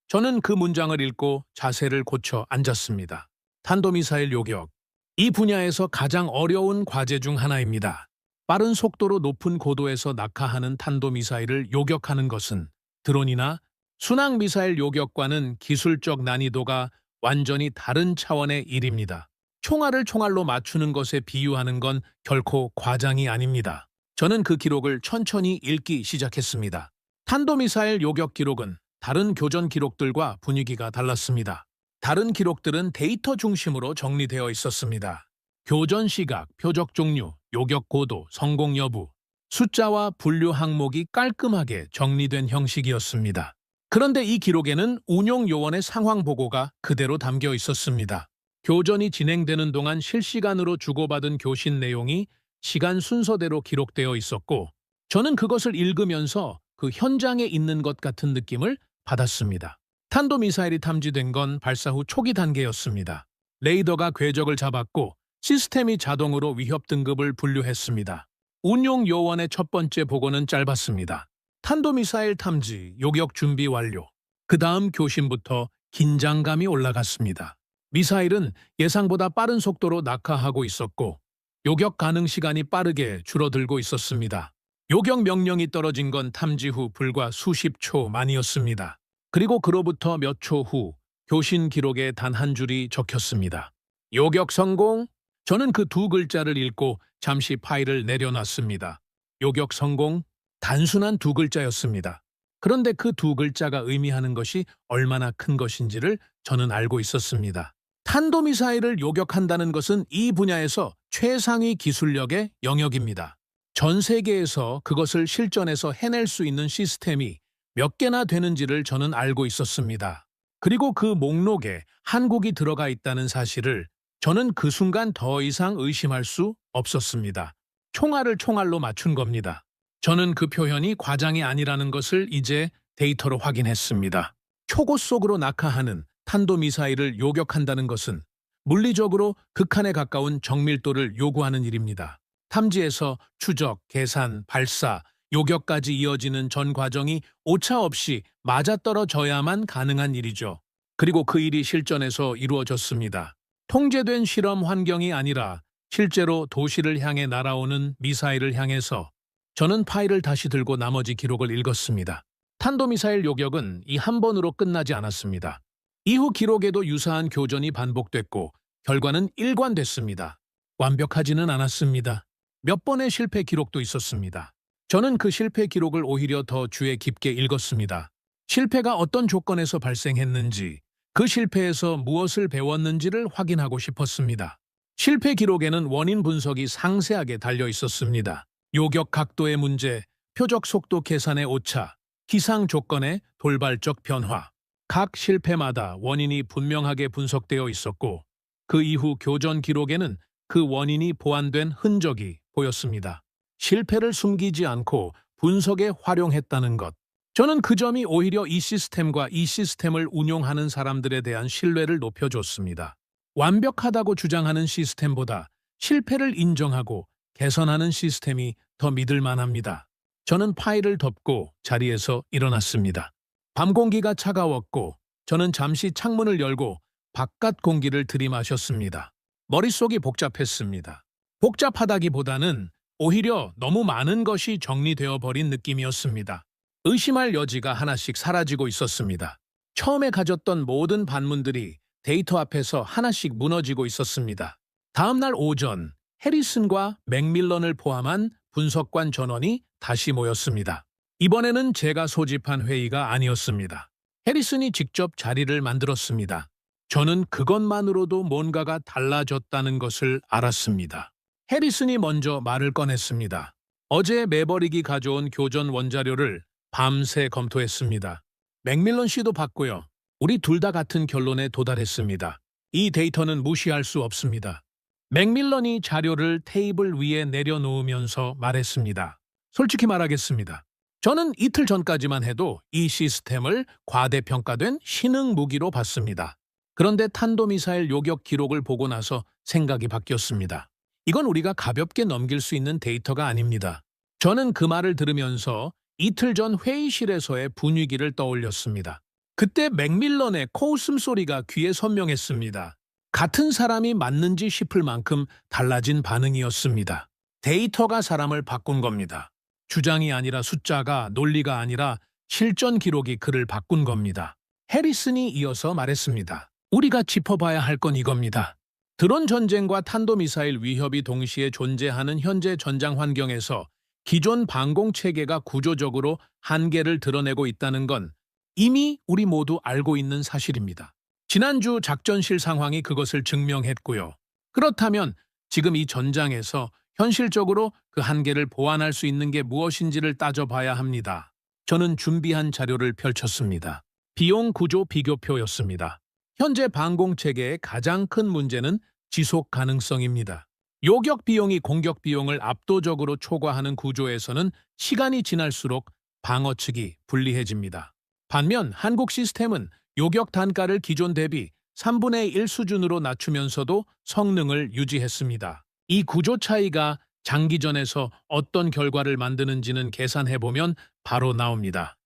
저는 그 문장을 읽고 자세를 고쳐 앉았습니다. 탄도미사일 요격. 이 분야에서 가장 어려운 과제 중 하나입니다. 빠른 속도로 높은 고도에서 낙하하는 탄도미사일을 요격하는 것은 드론이나 순항미사일 요격과는 기술적 난이도가 완전히 다른 차원의 일입니다. 총알을 총알로 맞추는 것에 비유하는 건 결코 과장이 아닙니다. 저는 그 기록을 천천히 읽기 시작했습니다. 탄도미사일 요격 기록은 다른 교전 기록들과 분위기가 달랐습니다. 다른 기록들은 데이터 중심으로 정리되어 있었습니다. 교전 시각, 표적 종류, 요격 고도, 성공 여부, 숫자와 분류 항목이 깔끔하게 정리된 형식이었습니다. 그런데 이 기록에는 운용 요원의 상황 보고가 그대로 담겨 있었습니다. 교전이 진행되는 동안 실시간으로 주고받은 교신 내용이 시간 순서대로 기록되어 있었고 저는 그것을 읽으면서 그 현장에 있는 것 같은 느낌을 받았습니다. 탄도미사일이 탐지된 건 발사 후 초기 단계였습니다. 레이더가 궤적을 잡았고 시스템이 자동으로 위협 등급을 분류했습니다. 운용 요원의 첫 번째 보고는 짧았습니다. 탄도미사일 탐지, 요격 준비 완료. 그 다음 교신부터 긴장감이 올라갔습니다. 미사일은 예상보다 빠른 속도로 낙하하고 있었고 요격 가능 시간이 빠르게 줄어들고 있었습니다. 요격 명령이 떨어진 건 탐지 후 불과 수십 초 만이었습니다. 그리고 그로부터 몇 초 후 교신 기록에 단 한 줄이 적혔습니다. 요격 성공! 저는 그 두 글자를 읽고 잠시 파일을 내려놨습니다. 요격 성공! 단순한 두 글자였습니다. 그런데 그 두 글자가 의미하는 것이 얼마나 큰 것인지를 저는 알고 있었습니다. 탄도미사일을 요격한다는 것은 이 분야에서 최상위 기술력의 영역입니다. 전 세계에서 그것을 실전에서 해낼 수 있는 시스템이 몇 개나 되는지를 저는 알고 있었습니다. 그리고 그 목록에 한국이 들어가 있다는 사실을 저는 그 순간 더 이상 의심할 수 없었습니다. 총알을 총알로 맞춘 겁니다. 저는 그 표현이 과장이 아니라는 것을 이제 데이터로 확인했습니다. 초고 속으로 낙하하는 탄도미사일을 요격한다는 것은 물리적으로 극한에 가까운 정밀도를 요구하는 일입니다. 탐지에서 추적, 계산, 발사, 요격까지 이어지는 전 과정이 오차 없이 맞아떨어져야만 가능한 일이죠. 그리고 그 일이 실전에서 이루어졌습니다. 통제된 실험 환경이 아니라 실제로 도시를 향해 날아오는 미사일을 향해서 저는 파일을 다시 들고 나머지 기록을 읽었습니다. 탄도미사일 요격은 이 한 번으로 끝나지 않았습니다. 이후 기록에도 유사한 교전이 반복됐고 결과는 일관됐습니다. 완벽하지는 않았습니다. 몇 번의 실패 기록도 있었습니다. 저는 그 실패 기록을 오히려 더 주의 깊게 읽었습니다. 실패가 어떤 조건에서 발생했는지, 그 실패에서 무엇을 배웠는지를 확인하고 싶었습니다. 실패 기록에는 원인 분석이 상세하게 달려 있었습니다. 요격 각도의 문제, 표적 속도 계산의 오차, 기상 조건의 돌발적 변화. 각 실패마다 원인이 분명하게 분석되어 있었고 그 이후 교전 기록에는 그 원인이 보완된 흔적이 보였습니다. 실패를 숨기지 않고 분석에 활용했다는 것. 저는 그 점이 오히려 이 시스템과 이 시스템을 운용하는 사람들에 대한 신뢰를 높여줬습니다. 완벽하다고 주장하는 시스템보다 실패를 인정하고 개선하는 시스템이 더 믿을 만합니다. 저는 파일을 덮고 자리에서 일어났습니다. 밤 공기가 차가웠고 저는 잠시 창문을 열고 바깥 공기를 들이마셨습니다. 머릿속이 복잡했습니다. 복잡하다기보다는 오히려 너무 많은 것이 정리되어 버린 느낌이었습니다. 의심할 여지가 하나씩 사라지고 있었습니다. 처음에 가졌던 모든 반문들이 데이터 앞에서 하나씩 무너지고 있었습니다. 다음 날 오전, 해리슨과 맥밀런을 포함한 분석관 전원이 다시 모였습니다. 이번에는 제가 소집한 회의가 아니었습니다. 해리슨이 직접 자리를 만들었습니다. 저는 그것만으로도 뭔가가 달라졌다는 것을 알았습니다. 해리슨이 먼저 말을 꺼냈습니다. 어제 매버릭이 가져온 교전 원자료를 밤새 검토했습니다. 맥밀런 씨도 봤고요. 우리 둘 다 같은 결론에 도달했습니다. 이 데이터는 무시할 수 없습니다. 맥밀런이 자료를 테이블 위에 내려놓으면서 말했습니다. 솔직히 말하겠습니다. 저는 이틀 전까지만 해도 이 시스템을 과대평가된 신흥 무기로 봤습니다. 그런데 탄도미사일 요격 기록을 보고 나서 생각이 바뀌었습니다. 이건 우리가 가볍게 넘길 수 있는 데이터가 아닙니다. 저는 그 말을 들으면서 이틀 전 회의실에서의 분위기를 떠올렸습니다. 그때 맥밀런의 코웃음 소리가 귀에 선명했습니다. 같은 사람이 맞는지 싶을 만큼 달라진 반응이었습니다. 데이터가 사람을 바꾼 겁니다. 주장이 아니라 숫자가, 논리가 아니라 실전 기록이 그를 바꾼 겁니다. 해리슨이 이어서 말했습니다. 우리가 짚어봐야 할 건 이겁니다. 드론 전쟁과 탄도미사일 위협이 동시에 존재하는 현재 전장 환경에서 기존 방공 체계가 구조적으로 한계를 드러내고 있다는 건 이미 우리 모두 알고 있는 사실입니다. 지난주 작전실 상황이 그것을 증명했고요. 그렇다면 지금 이 전장에서 현실적으로 그 한계를 보완할 수 있는 게 무엇인지를 따져봐야 합니다. 저는 준비한 자료를 펼쳤습니다. 비용 구조 비교표였습니다. 현재 방공 체계의 가장 큰 문제는 지속 가능성입니다. 요격 비용이 공격 비용을 압도적으로 초과하는 구조에서는 시간이 지날수록 방어 측이 불리해집니다. 반면 한국 시스템은 요격 단가를 기존 대비 3분의 1 수준으로 낮추면서도 성능을 유지했습니다. 이 구조 차이가 장기전에서 어떤 결과를 만드는지는 계산해보면 바로 나옵니다.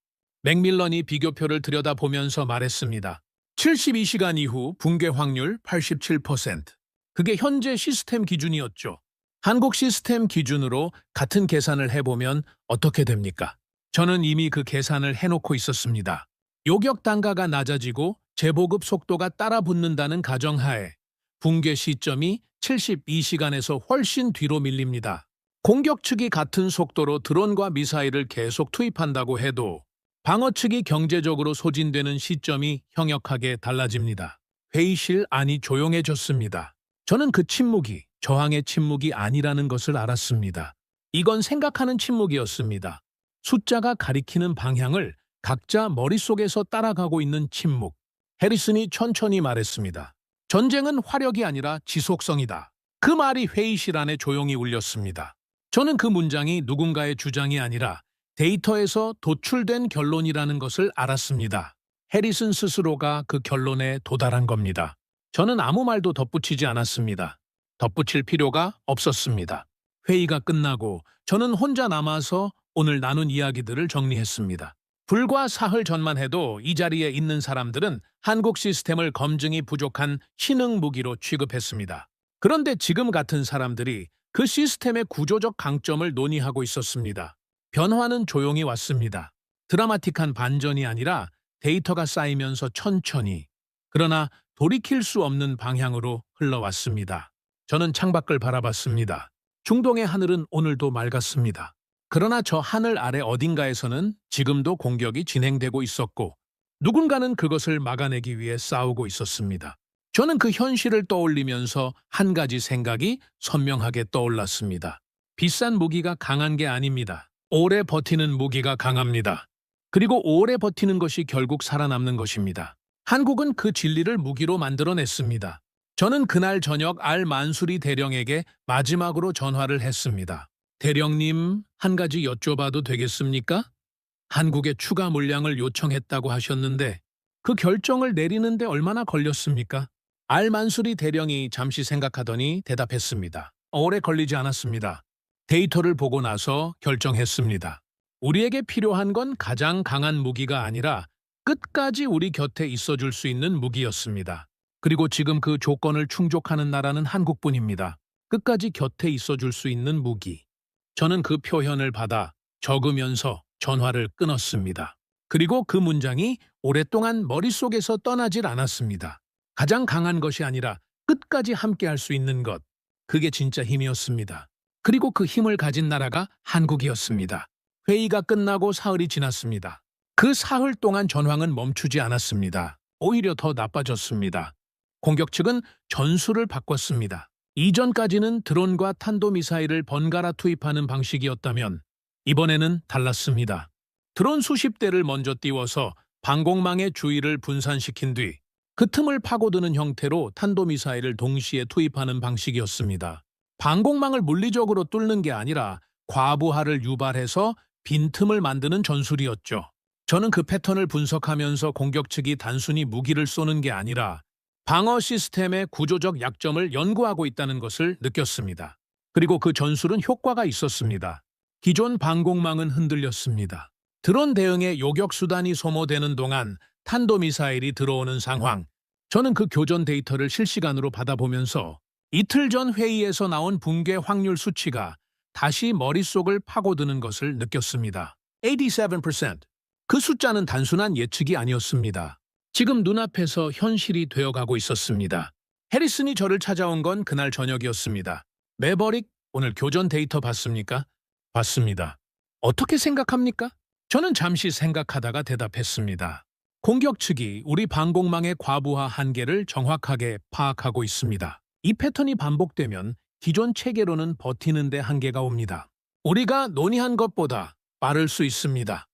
맥밀런이 비교표를 들여다보면서 말했습니다. 72시간 이후 붕괴 확률 87%. 그게 현재 시스템 기준이었죠. 한국 시스템 기준으로 같은 계산을 해보면 어떻게 됩니까? 저는 이미 그 계산을 해놓고 있었습니다. 요격 단가가 낮아지고 재보급 속도가 따라붙는다는 가정하에 붕괴 시점이 72시간에서 훨씬 뒤로 밀립니다. 공격 측이 같은 속도로 드론과 미사일을 계속 투입한다고 해도 방어 측이 경제적으로 소진되는 시점이 형역하게 달라집니다. 회의실 안이 조용해졌습니다. 저는 그 침묵이 저항의 침묵이 아니라는 것을 알았습니다. 이건 생각하는 침묵이었습니다. 숫자가 가리키는 방향을 각자 머릿속에서 따라가고 있는 침묵. 해리슨이 천천히 말했습니다. 전쟁은 화력이 아니라 지속성이다. 그 말이 회의실 안에 조용히 울렸습니다. 저는 그 문장이 누군가의 주장이 아니라 데이터에서 도출된 결론이라는 것을 알았습니다. 해리슨 스스로가 그 결론에 도달한 겁니다. 저는 아무 말도 덧붙이지 않았습니다. 덧붙일 필요가 없었습니다. 회의가 끝나고 저는 혼자 남아서 오늘 나눈 이야기들을 정리했습니다. 불과 사흘 전만 해도 이 자리에 있는 사람들은 한국 시스템을 검증이 부족한 신흥 무기로 취급했습니다. 그런데 지금 같은 사람들이 그 시스템의 구조적 강점을 논의하고 있었습니다. 변화는 조용히 왔습니다. 드라마틱한 반전이 아니라 데이터가 쌓이면서 천천히, 그러나 돌이킬 수 없는 방향으로 흘러왔습니다. 저는 창밖을 바라봤습니다. 중동의 하늘은 오늘도 맑았습니다. 그러나 저 하늘 아래 어딘가에서는 지금도 공격이 진행되고 있었고 누군가는 그것을 막아내기 위해 싸우고 있었습니다. 저는 그 현실을 떠올리면서 한 가지 생각이 선명하게 떠올랐습니다. 비싼 무기가 강한 게 아닙니다. 오래 버티는 무기가 강합니다. 그리고 오래 버티는 것이 결국 살아남는 것입니다. 한국은 그 진리를 무기로 만들어냈습니다. 저는 그날 저녁 알 만수리 대령에게 마지막으로 전화를 했습니다. 대령님, 한 가지 여쭤봐도 되겠습니까? 한국에 추가 물량을 요청했다고 하셨는데 그 결정을 내리는데 얼마나 걸렸습니까? 알 만수리 대령이 잠시 생각하더니 대답했습니다. 오래 걸리지 않았습니다. 데이터를 보고 나서 결정했습니다. 우리에게 필요한 건 가장 강한 무기가 아니라 끝까지 우리 곁에 있어줄 수 있는 무기였습니다. 그리고 지금 그 조건을 충족하는 나라는 한국뿐입니다. 끝까지 곁에 있어줄 수 있는 무기. 저는 그 표현을 받아 적으면서 전화를 끊었습니다. 그리고 그 문장이 오랫동안 머릿속에서 떠나질 않았습니다. 가장 강한 것이 아니라 끝까지 함께할 수 있는 것. 그게 진짜 힘이었습니다. 그리고 그 힘을 가진 나라가 한국이었습니다. 회의가 끝나고 사흘이 지났습니다. 그 사흘 동안 전황은 멈추지 않았습니다. 오히려 더 나빠졌습니다. 공격 측은 전술을 바꿨습니다. 이전까지는 드론과 탄도미사일을 번갈아 투입하는 방식이었다면 이번에는 달랐습니다. 드론 수십 대를 먼저 띄워서 방공망의 주위를 분산시킨 뒤 그 틈을 파고드는 형태로 탄도미사일을 동시에 투입하는 방식이었습니다. 방공망을 물리적으로 뚫는 게 아니라 과부하를 유발해서 빈틈을 만드는 전술이었죠. 저는 그 패턴을 분석하면서 공격 측이 단순히 무기를 쏘는 게 아니라 방어 시스템의 구조적 약점을 연구하고 있다는 것을 느꼈습니다. 그리고 그 전술은 효과가 있었습니다. 기존 방공망은 흔들렸습니다. 드론 대응에 요격 수단이 소모되는 동안 탄도미사일이 들어오는 상황. 저는 그 교전 데이터를 실시간으로 받아보면서 이틀 전 회의에서 나온 붕괴 확률 수치가 다시 머릿속을 파고드는 것을 느꼈습니다. 87%. 그 숫자는 단순한 예측이 아니었습니다. 지금 눈앞에서 현실이 되어가고 있었습니다. 해리슨이 저를 찾아온 건 그날 저녁이었습니다. 매버릭, 오늘 교전 데이터 봤습니까? 봤습니다. 어떻게 생각합니까? 저는 잠시 생각하다가 대답했습니다. 공격 측이 우리 방공망의 과부하 한계를 정확하게 파악하고 있습니다. 이 패턴이 반복되면 기존 체계로는 버티는데 한계가 옵니다. 우리가 논의한 것보다 빠를 수 있습니다.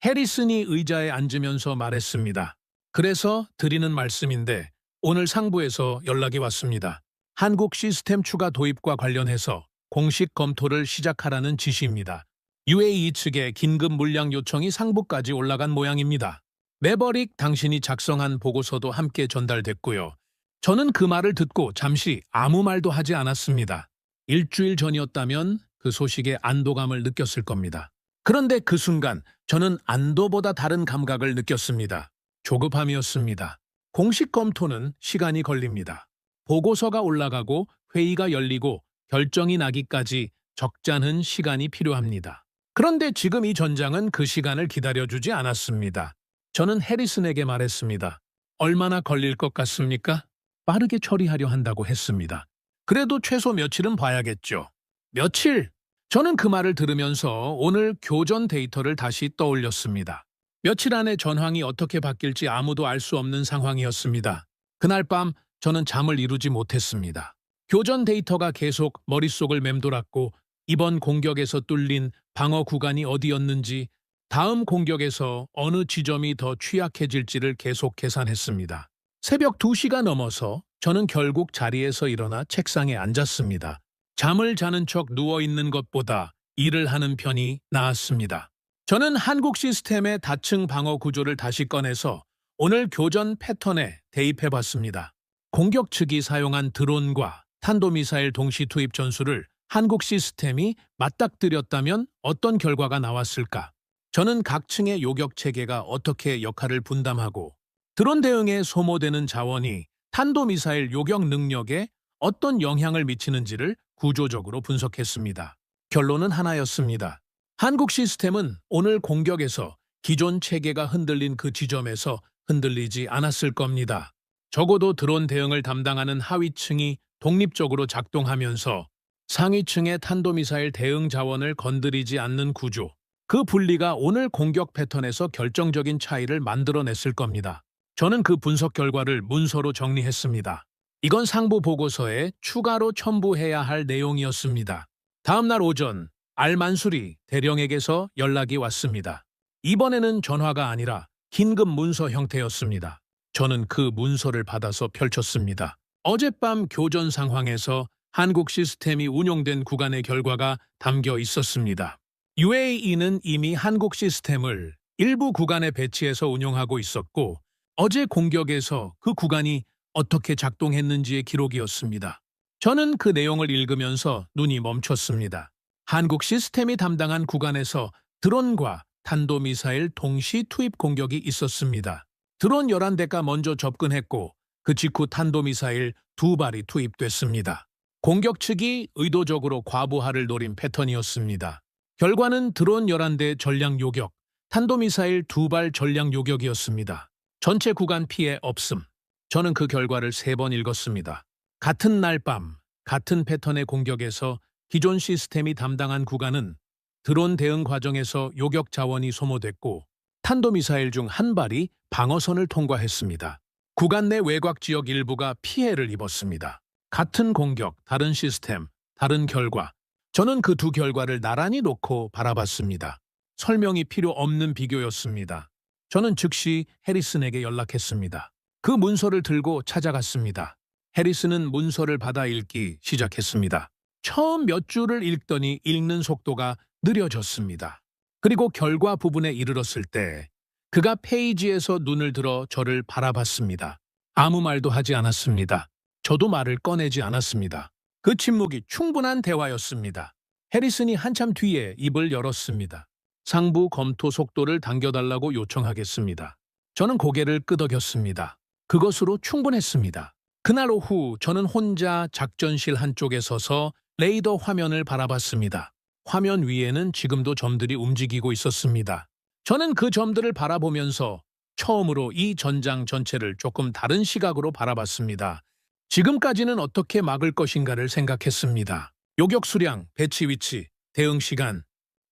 해리슨이 의자에 앉으면서 말했습니다. 그래서 드리는 말씀인데 오늘 상부에서 연락이 왔습니다. 한국 시스템 추가 도입과 관련해서 공식 검토를 시작하라는 지시입니다. UAE 측의 긴급 물량 요청이 상부까지 올라간 모양입니다. 매버릭, 당신이 작성한 보고서도 함께 전달됐고요. 저는 그 말을 듣고 잠시 아무 말도 하지 않았습니다. 일주일 전이었다면 그 소식에 안도감을 느꼈을 겁니다. 그런데 그 순간 저는 안도보다 다른 감각을 느꼈습니다. 조급함이었습니다. 공식 검토는 시간이 걸립니다. 보고서가 올라가고 회의가 열리고 결정이 나기까지 적잖은 시간이 필요합니다. 그런데 지금 이 전장은 그 시간을 기다려주지 않았습니다. 저는 해리슨에게 말했습니다. 얼마나 걸릴 것 같습니까? 빠르게 처리하려 한다고 했습니다. 그래도 최소 며칠은 봐야겠죠. 며칠? 저는 그 말을 들으면서 오늘 교전 데이터를 다시 떠올렸습니다. 며칠 안에 전황이 어떻게 바뀔지 아무도 알 수 없는 상황이었습니다. 그날 밤 저는 잠을 이루지 못했습니다. 교전 데이터가 계속 머릿속을 맴돌았고 이번 공격에서 뚫린 방어 구간이 어디였는지 다음 공격에서 어느 지점이 더 취약해질지를 계속 계산했습니다. 새벽 2시가 넘어서 저는 결국 자리에서 일어나 책상에 앉았습니다. 잠을 자는 척 누워있는 것보다 일을 하는 편이 나았습니다. 저는 한국 시스템의 다층 방어 구조를 다시 꺼내서 오늘 교전 패턴에 대입해봤습니다. 공격 측이 사용한 드론과 탄도미사일 동시 투입 전술을 한국 시스템이 맞닥뜨렸다면 어떤 결과가 나왔을까? 저는 각 층의 요격 체계가 어떻게 역할을 분담하고 드론 대응에 소모되는 자원이 탄도미사일 요격 능력에 어떤 영향을 미치는지를 구조적으로 분석했습니다. 결론은 하나였습니다. 한국 시스템은 오늘 공격에서 기존 체계가 흔들린 그 지점에서 흔들리지 않았을 겁니다. 적어도 드론 대응을 담당하는 하위층이 독립적으로 작동하면서 상위층의 탄도미사일 대응 자원을 건드리지 않는 구조, 그 분리가 오늘 공격 패턴에서 결정적인 차이를 만들어냈을 겁니다. 저는 그 분석 결과를 문서로 정리했습니다. 이건 상부 보고서에 추가로 첨부해야 할 내용이었습니다. 다음 날 오전, 알만수리 대령에게서 연락이 왔습니다. 이번에는 전화가 아니라 긴급 문서 형태였습니다. 저는 그 문서를 받아서 펼쳤습니다. 어젯밤 교전 상황에서 한국 시스템이 운용된 구간의 결과가 담겨 있었습니다. UAE는 이미 한국 시스템을 일부 구간에 배치해서 운용하고 있었고 어제 공격에서 그 구간이 어떻게 작동했는지의 기록이었습니다. 저는 그 내용을 읽으면서 눈이 멈췄습니다. 한국 시스템이 담당한 구간에서 드론과 탄도미사일 동시 투입 공격이 있었습니다. 드론 11대가 먼저 접근했고 그 직후 탄도미사일 2발이 투입됐습니다. 공격 측이 의도적으로 과부하를 노린 패턴이었습니다. 결과는 드론 11대 전량 요격, 탄도미사일 2발 전량 요격이었습니다. 전체 구간 피해 없음. 저는 그 결과를 3번 읽었습니다. 같은 날 밤, 같은 패턴의 공격에서 기존 시스템이 담당한 구간은 드론 대응 과정에서 요격 자원이 소모됐고 탄도미사일 중 한 발이 방어선을 통과했습니다. 구간 내 외곽 지역 일부가 피해를 입었습니다. 같은 공격, 다른 시스템, 다른 결과. 저는 그 두 결과를 나란히 놓고 바라봤습니다. 설명이 필요 없는 비교였습니다. 저는 즉시 해리슨에게 연락했습니다. 그 문서를 들고 찾아갔습니다. 해리슨은 문서를 받아 읽기 시작했습니다. 처음 몇 줄을 읽더니 읽는 속도가 느려졌습니다. 그리고 결과 부분에 이르렀을 때 그가 페이지에서 눈을 들어 저를 바라봤습니다. 아무 말도 하지 않았습니다. 저도 말을 꺼내지 않았습니다. 그 침묵이 충분한 대화였습니다. 해리슨이 한참 뒤에 입을 열었습니다. 상부 검토 속도를 당겨달라고 요청하겠습니다. 저는 고개를 끄덕였습니다. 그것으로 충분했습니다. 그날 오후 저는 혼자 작전실 한쪽에 서서 레이더 화면을 바라봤습니다. 화면 위에는 지금도 점들이 움직이고 있었습니다. 저는 그 점들을 바라보면서 처음으로 이 전장 전체를 조금 다른 시각으로 바라봤습니다. 지금까지는 어떻게 막을 것인가를 생각했습니다. 요격 수량, 배치 위치, 대응 시간.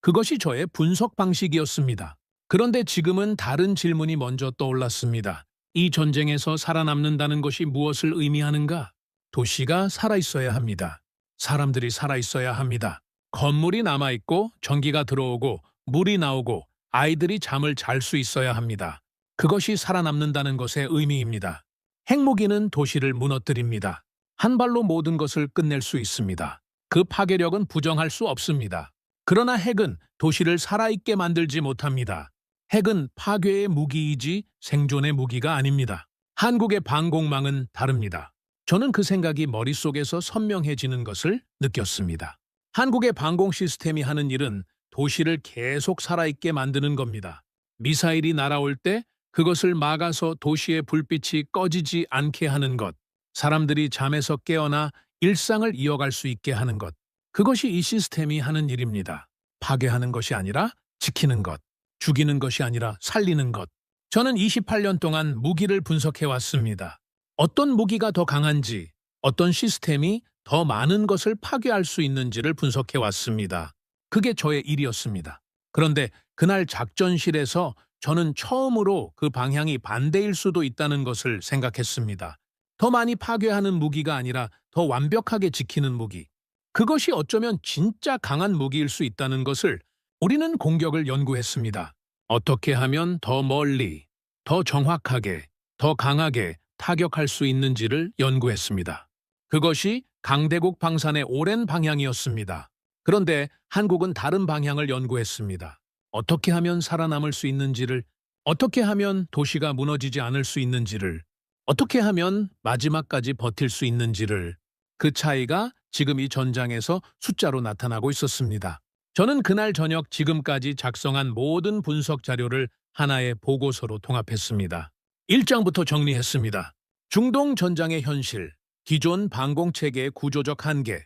그것이 저의 분석 방식이었습니다. 그런데 지금은 다른 질문이 먼저 떠올랐습니다. 이 전쟁에서 살아남는다는 것이 무엇을 의미하는가? 도시가 살아있어야 합니다. 사람들이 살아있어야 합니다. 건물이 남아있고 전기가 들어오고 물이 나오고 아이들이 잠을 잘 수 있어야 합니다. 그것이 살아남는다는 것의 의미입니다. 핵무기는 도시를 무너뜨립니다. 한 발로 모든 것을 끝낼 수 있습니다. 그 파괴력은 부정할 수 없습니다. 그러나 핵은 도시를 살아있게 만들지 못합니다. 핵은 파괴의 무기이지 생존의 무기가 아닙니다. 한국의 방공망은 다릅니다. 저는 그 생각이 머릿속에서 선명해지는 것을 느꼈습니다. 한국의 방공 시스템이 하는 일은 도시를 계속 살아있게 만드는 겁니다. 미사일이 날아올 때 그것을 막아서 도시의 불빛이 꺼지지 않게 하는 것, 사람들이 잠에서 깨어나 일상을 이어갈 수 있게 하는 것, 그것이 이 시스템이 하는 일입니다. 파괴하는 것이 아니라 지키는 것, 죽이는 것이 아니라 살리는 것. 저는 28년 동안 무기를 분석해왔습니다. 어떤 무기가 더 강한지, 어떤 시스템이 더 많은 것을 파괴할 수 있는지를 분석해왔습니다. 그게 저의 일이었습니다. 그런데 그날 작전실에서 저는 처음으로 그 방향이 반대일 수도 있다는 것을 생각했습니다. 더 많이 파괴하는 무기가 아니라 더 완벽하게 지키는 무기. 그것이 어쩌면 진짜 강한 무기일 수 있다는 것을 우리는 공격을 연구했습니다. 어떻게 하면 더 멀리, 더 정확하게, 더 강하게 타격할 수 있는지를 연구했습니다. 그것이 강대국 방산의 오랜 방향이었습니다. 그런데 한국은 다른 방향을 연구했습니다. 어떻게 하면 살아남을 수 있는지를, 어떻게 하면 도시가 무너지지 않을 수 있는지를, 어떻게 하면 마지막까지 버틸 수 있는지를. 그 차이가 지금 이 전장에서 숫자로 나타나고 있었습니다. 저는 그날 저녁 지금까지 작성한 모든 분석 자료를 하나의 보고서로 통합했습니다. 1장부터 정리했습니다. 중동 전장의 현실, 기존 방공체계의 구조적 한계,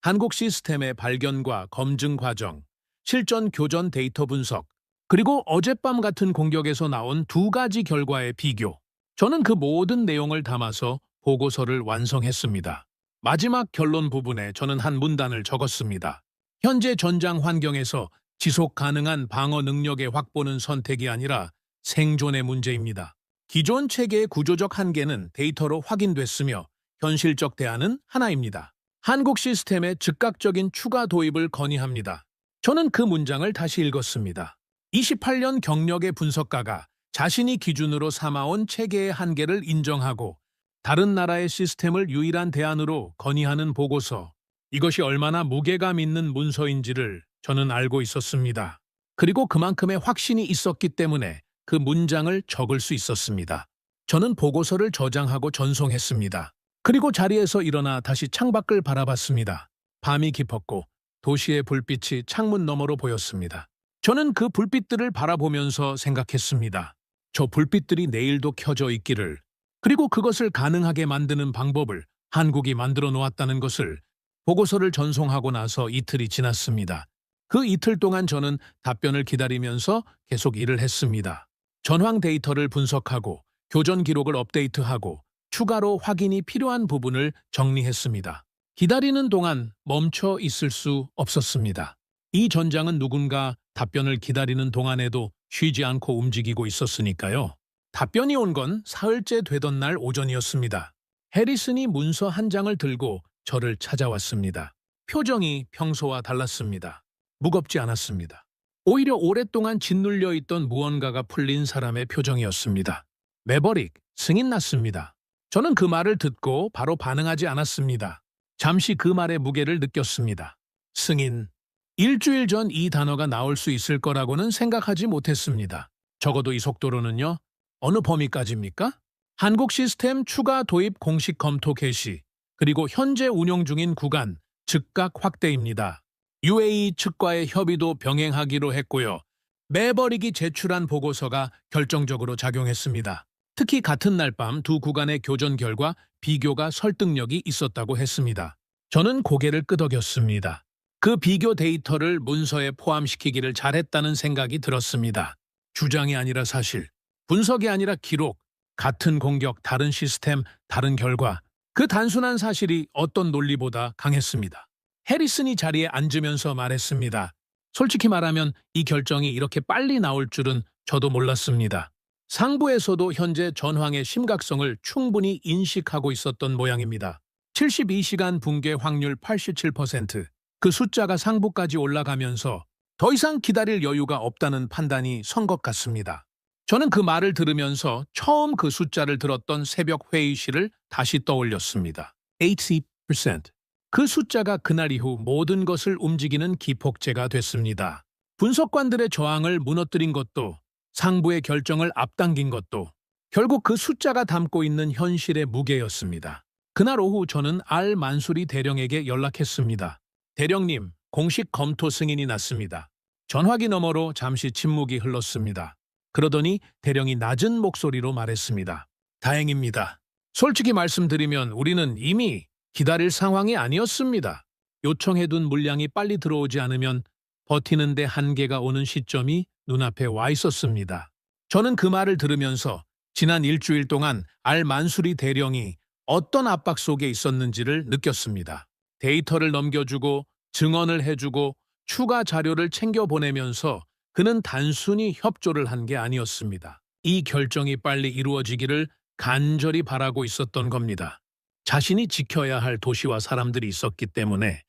한국 시스템의 발견과 검증 과정, 실전 교전 데이터 분석, 그리고 어젯밤 같은 공격에서 나온 2가지 결과의 비교. 저는 그 모든 내용을 담아서 보고서를 완성했습니다. 마지막 결론 부분에 저는 한 문단을 적었습니다. 현재 전장 환경에서 지속 가능한 방어 능력의 확보는 선택이 아니라 생존의 문제입니다. 기존 체계의 구조적 한계는 데이터로 확인됐으며 현실적 대안은 하나입니다. 한국 시스템의 즉각적인 추가 도입을 건의합니다. 저는 그 문장을 다시 읽었습니다. 28년 경력의 분석가가 자신이 기준으로 삼아온 체계의 한계를 인정하고 다른 나라의 시스템을 유일한 대안으로 건의하는 보고서. 이것이 얼마나 무게감 있는 문서인지를 저는 알고 있었습니다. 그리고 그만큼의 확신이 있었기 때문에 그 문장을 적을 수 있었습니다. 저는 보고서를 저장하고 전송했습니다. 그리고 자리에서 일어나 다시 창밖을 바라봤습니다. 밤이 깊었고 도시의 불빛이 창문 너머로 보였습니다. 저는 그 불빛들을 바라보면서 생각했습니다. 저 불빛들이 내일도 켜져 있기를, 그리고 그것을 가능하게 만드는 방법을 한국이 만들어 놓았다는 것을. 보고서를 전송하고 나서 이틀이 지났습니다. 그 이틀 동안 저는 답변을 기다리면서 계속 일을 했습니다. 전황 데이터를 분석하고 교전 기록을 업데이트하고 추가로 확인이 필요한 부분을 정리했습니다. 기다리는 동안 멈춰 있을 수 없었습니다. 이 전장은 누군가 답변을 기다리는 동안에도 쉬지 않고 움직이고 있었으니까요. 답변이 온 건 사흘째 되던 날 오전이었습니다. 해리슨이 문서 한 장을 들고 저를 찾아왔습니다. 표정이 평소와 달랐습니다. 무겁지 않았습니다. 오히려 오랫동안 짓눌려 있던 무언가가 풀린 사람의 표정이었습니다. 매버릭, 승인 났습니다. 저는 그 말을 듣고 바로 반응하지 않았습니다. 잠시 그 말의 무게를 느꼈습니다. 승인. 일주일 전 이 단어가 나올 수 있을 거라고는 생각하지 못했습니다. 적어도 이 속도로는요. 어느 범위까지입니까? 한국 시스템 추가 도입 공식 검토 개시, 그리고 현재 운영 중인 구간 즉각 확대입니다. UAE 측과의 협의도 병행하기로 했고요. 매버릭이 제출한 보고서가 결정적으로 작용했습니다. 특히 같은 날 밤 두 구간의 교전 결과 비교가 설득력이 있었다고 했습니다. 저는 고개를 끄덕였습니다. 그 비교 데이터를 문서에 포함시키기를 잘했다는 생각이 들었습니다. 주장이 아니라 사실, 분석이 아니라 기록, 같은 공격, 다른 시스템, 다른 결과. 그 단순한 사실이 어떤 논리보다 강했습니다. 해리슨이 자리에 앉으면서 말했습니다. 솔직히 말하면 이 결정이 이렇게 빨리 나올 줄은 저도 몰랐습니다. 상부에서도 현재 전황의 심각성을 충분히 인식하고 있었던 모양입니다. 72시간 붕괴 확률 87%. 그 숫자가 상부까지 올라가면서 더 이상 기다릴 여유가 없다는 판단이 선 것 같습니다. 저는 그 말을 들으면서 처음 그 숫자를 들었던 새벽 회의실을 다시 떠올렸습니다. 80%. 그 숫자가 그날 이후 모든 것을 움직이는 기폭제가 됐습니다. 분석관들의 저항을 무너뜨린 것도, 상부의 결정을 앞당긴 것도 결국 그 숫자가 담고 있는 현실의 무게였습니다. 그날 오후 저는 알 만수리 대령에게 연락했습니다. 대령님, 공식 검토 승인이 났습니다. 전화기 너머로 잠시 침묵이 흘렀습니다. 그러더니 대령이 낮은 목소리로 말했습니다. 다행입니다. 솔직히 말씀드리면 우리는 이미 기다릴 상황이 아니었습니다. 요청해둔 물량이 빨리 들어오지 않으면 버티는 데 한계가 오는 시점이 눈앞에 와 있었습니다. 저는 그 말을 들으면서 지난 일주일 동안 알 만수리 대령이 어떤 압박 속에 있었는지를 느꼈습니다. 데이터를 넘겨주고 증언을 해주고 추가 자료를 챙겨보내면서 그는 단순히 협조를 한 게 아니었습니다. 이 결정이 빨리 이루어지기를 간절히 바라고 있었던 겁니다. 자신이 지켜야 할 도시와 사람들이 있었기 때문에.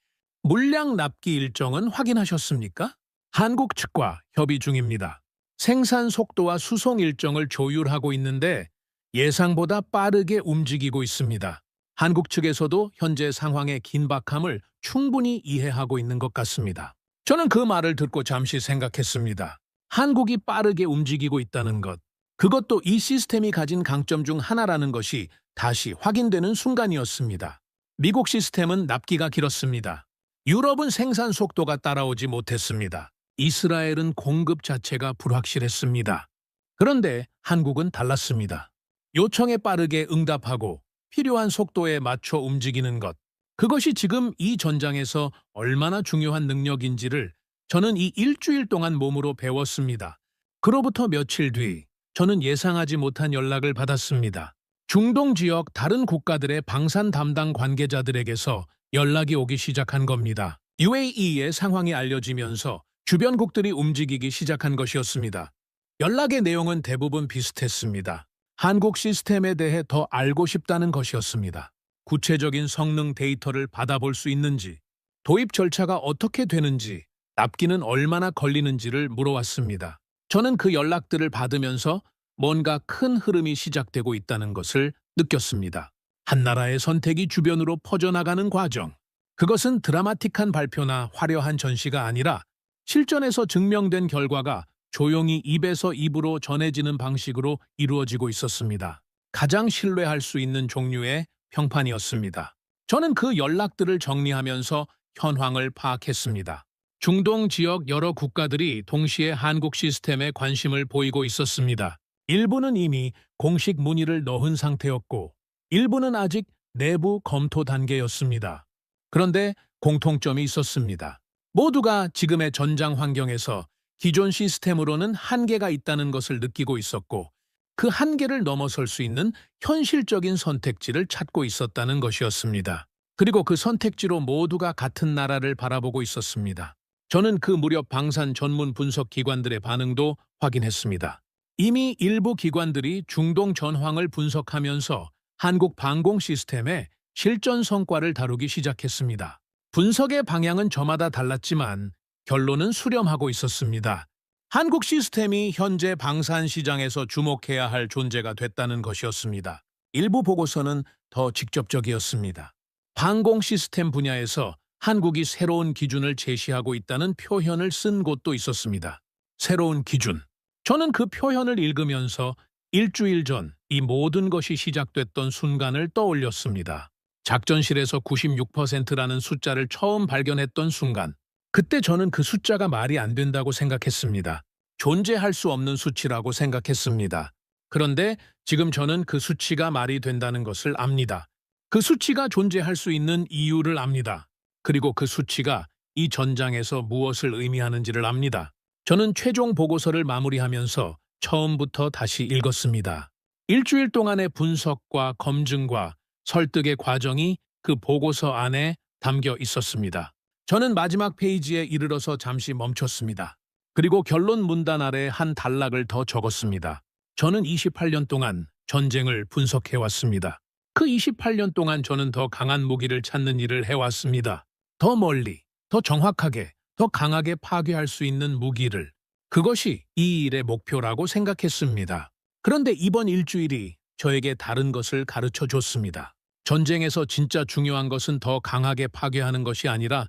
물량 납기 일정은 확인하셨습니까? 한국 측과 협의 중입니다. 생산 속도와 수송 일정을 조율하고 있는데 예상보다 빠르게 움직이고 있습니다. 한국 측에서도 현재 상황의 긴박함을 충분히 이해하고 있는 것 같습니다. 저는 그 말을 듣고 잠시 생각했습니다. 한국이 빠르게 움직이고 있다는 것, 그것도 이 시스템이 가진 강점 중 하나라는 것이 다시 확인되는 순간이었습니다. 미국 시스템은 납기가 길었습니다. 유럽은 생산 속도가 따라오지 못했습니다. 이스라엘은 공급 자체가 불확실했습니다. 그런데 한국은 달랐습니다. 요청에 빠르게 응답하고 필요한 속도에 맞춰 움직이는 것, 그것이 지금 이 전장에서 얼마나 중요한 능력인지를 저는 이 일주일 동안 몸으로 배웠습니다. 그로부터 며칠 뒤 저는 예상하지 못한 연락을 받았습니다. 중동 지역 다른 국가들의 방산 담당 관계자들에게서 연락이 오기 시작한 겁니다. UAE의 상황이 알려지면서 주변국들이 움직이기 시작한 것이었습니다. 연락의 내용은 대부분 비슷했습니다. 한국 시스템에 대해 더 알고 싶다는 것이었습니다. 구체적인 성능 데이터를 받아볼 수 있는지, 도입 절차가 어떻게 되는지, 납기는 얼마나 걸리는지를 물어왔습니다. 저는 그 연락들을 받으면서 뭔가 큰 흐름이 시작되고 있다는 것을 느꼈습니다. 한 나라의 선택이 주변으로 퍼져나가는 과정. 그것은 드라마틱한 발표나 화려한 전시가 아니라 실전에서 증명된 결과가 조용히 입에서 입으로 전해지는 방식으로 이루어지고 있었습니다. 가장 신뢰할 수 있는 종류의 평판이었습니다. 저는 그 연락들을 정리하면서 현황을 파악했습니다. 중동 지역 여러 국가들이 동시에 한국 시스템에 관심을 보이고 있었습니다. 일부는 이미 공식 문의를 넣은 상태였고, 일부는 아직 내부 검토 단계였습니다. 그런데 공통점이 있었습니다. 모두가 지금의 전장 환경에서 기존 시스템으로는 한계가 있다는 것을 느끼고 있었고, 그 한계를 넘어설 수 있는 현실적인 선택지를 찾고 있었다는 것이었습니다. 그리고 그 선택지로 모두가 같은 나라를 바라보고 있었습니다. 저는 그 무렵 방산 전문 분석 기관들의 반응도 확인했습니다. 이미 일부 기관들이 중동 전황을 분석하면서 한국 방공 시스템의 실전 성과를 다루기 시작했습니다. 분석의 방향은 저마다 달랐지만 결론은 수렴하고 있었습니다. 한국 시스템이 현재 방산 시장에서 주목해야 할 존재가 됐다는 것이었습니다. 일부 보고서는 더 직접적이었습니다. 방공 시스템 분야에서 한국이 새로운 기준을 제시하고 있다는 표현을 쓴 곳도 있었습니다. 새로운 기준. 저는 그 표현을 읽으면서 일주일 전 이 모든 것이 시작됐던 순간을 떠올렸습니다. 작전실에서 96%라는 숫자를 처음 발견했던 순간, 그때 저는 그 숫자가 말이 안 된다고 생각했습니다. 존재할 수 없는 수치라고 생각했습니다. 그런데 지금 저는 그 수치가 말이 된다는 것을 압니다. 그 수치가 존재할 수 있는 이유를 압니다. 그리고 그 수치가 이 전장에서 무엇을 의미하는지를 압니다. 저는 최종 보고서를 마무리하면서 처음부터 다시 읽었습니다. 일주일 동안의 분석과 검증과 설득의 과정이 그 보고서 안에 담겨 있었습니다. 저는 마지막 페이지에 이르러서 잠시 멈췄습니다. 그리고 결론 문단 아래 한 단락을 더 적었습니다. 저는 28년 동안 전쟁을 분석해왔습니다. 그 28년 동안 저는 더 강한 무기를 찾는 일을 해왔습니다. 더 멀리, 더 정확하게, 더 강하게 파괴할 수 있는 무기를. 그것이 이 일의 목표라고 생각했습니다. 그런데 이번 일주일이 저에게 다른 것을 가르쳐 줬습니다. 전쟁에서 진짜 중요한 것은 더 강하게 파괴하는 것이 아니라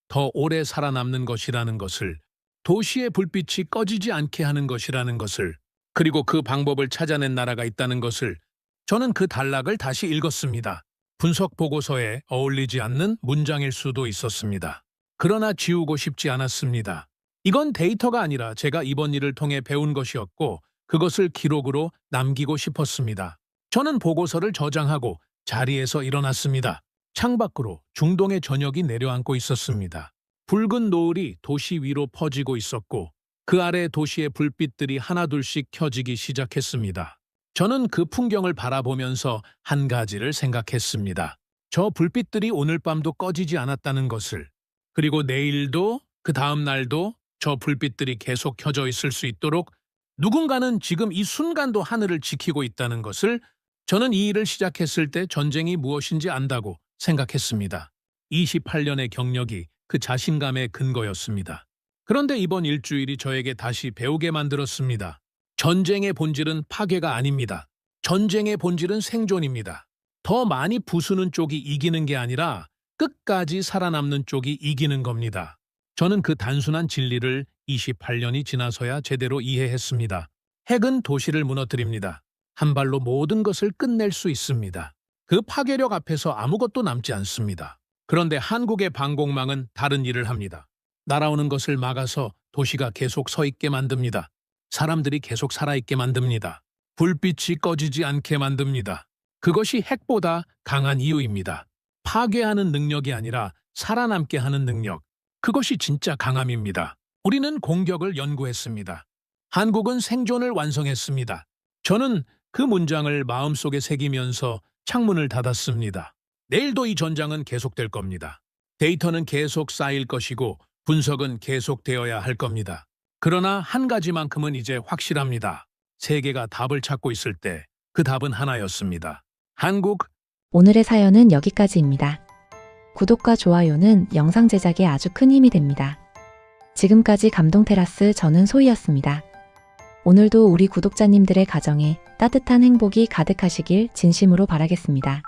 더 오래 살아남는 것이라는 것을, 도시의 불빛이 꺼지지 않게 하는 것이라는 것을, 그리고 그 방법을 찾아낸 나라가 있다는 것을. 저는 그 단락을 다시 읽었습니다. 분석 보고서에 어울리지 않는 문장일 수도 있었습니다. 그러나 지우고 싶지 않았습니다. 이건 데이터가 아니라 제가 이번 일을 통해 배운 것이었고 그것을 기록으로 남기고 싶었습니다. 저는 보고서를 저장하고 자리에서 일어났습니다. 창밖으로 중동의 저녁이 내려앉고 있었습니다. 붉은 노을이 도시 위로 퍼지고 있었고 그 아래 도시의 불빛들이 하나둘씩 켜지기 시작했습니다. 저는 그 풍경을 바라보면서 한 가지를 생각했습니다. 저 불빛들이 오늘 밤도 꺼지지 않았다는 것을, 그리고 내일도 그 다음 날도 저 불빛들이 계속 켜져 있을 수 있도록 누군가는 지금 이 순간도 하늘을 지키고 있다는 것을. 저는 이 일을 시작했을 때 전쟁이 무엇인지 안다고 생각했습니다. 28년의 경력이 그 자신감의 근거였습니다. 그런데 이번 일주일이 저에게 다시 배우게 만들었습니다. 전쟁의 본질은 파괴가 아닙니다. 전쟁의 본질은 생존입니다. 더 많이 부수는 쪽이 이기는 게 아니라 끝까지 살아남는 쪽이 이기는 겁니다. 저는 그 단순한 진리를 28년이 지나서야 제대로 이해했습니다. 핵은 도시를 무너뜨립니다. 한 발로 모든 것을 끝낼 수 있습니다. 그 파괴력 앞에서 아무것도 남지 않습니다. 그런데 한국의 방공망은 다른 일을 합니다. 날아오는 것을 막아서 도시가 계속 서 있게 만듭니다. 사람들이 계속 살아있게 만듭니다. 불빛이 꺼지지 않게 만듭니다. 그것이 핵보다 강한 이유입니다. 파괴하는 능력이 아니라 살아남게 하는 능력. 그것이 진짜 강함입니다. 우리는 공격을 연구했습니다. 한국은 생존을 완성했습니다. 저는 그 문장을 마음속에 새기면서 창문을 닫았습니다. 내일도 이 전장은 계속될 겁니다. 데이터는 계속 쌓일 것이고 분석은 계속되어야 할 겁니다. 그러나 한 가지만큼은 이제 확실합니다. 세계가 답을 찾고 있을 때 그 답은 하나였습니다. 한국. 오늘의 사연은 여기까지입니다. 구독과 좋아요는 영상 제작에 아주 큰 힘이 됩니다. 지금까지 감동테라스 저는 소희였습니다. 오늘도 우리 구독자님들의 가정에 따뜻한 행복이 가득하시길 진심으로 바라겠습니다.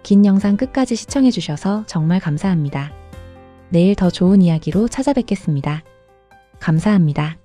긴 영상 끝까지 시청해주셔서 정말 감사합니다. 내일 더 좋은 이야기로 찾아뵙겠습니다. 감사합니다.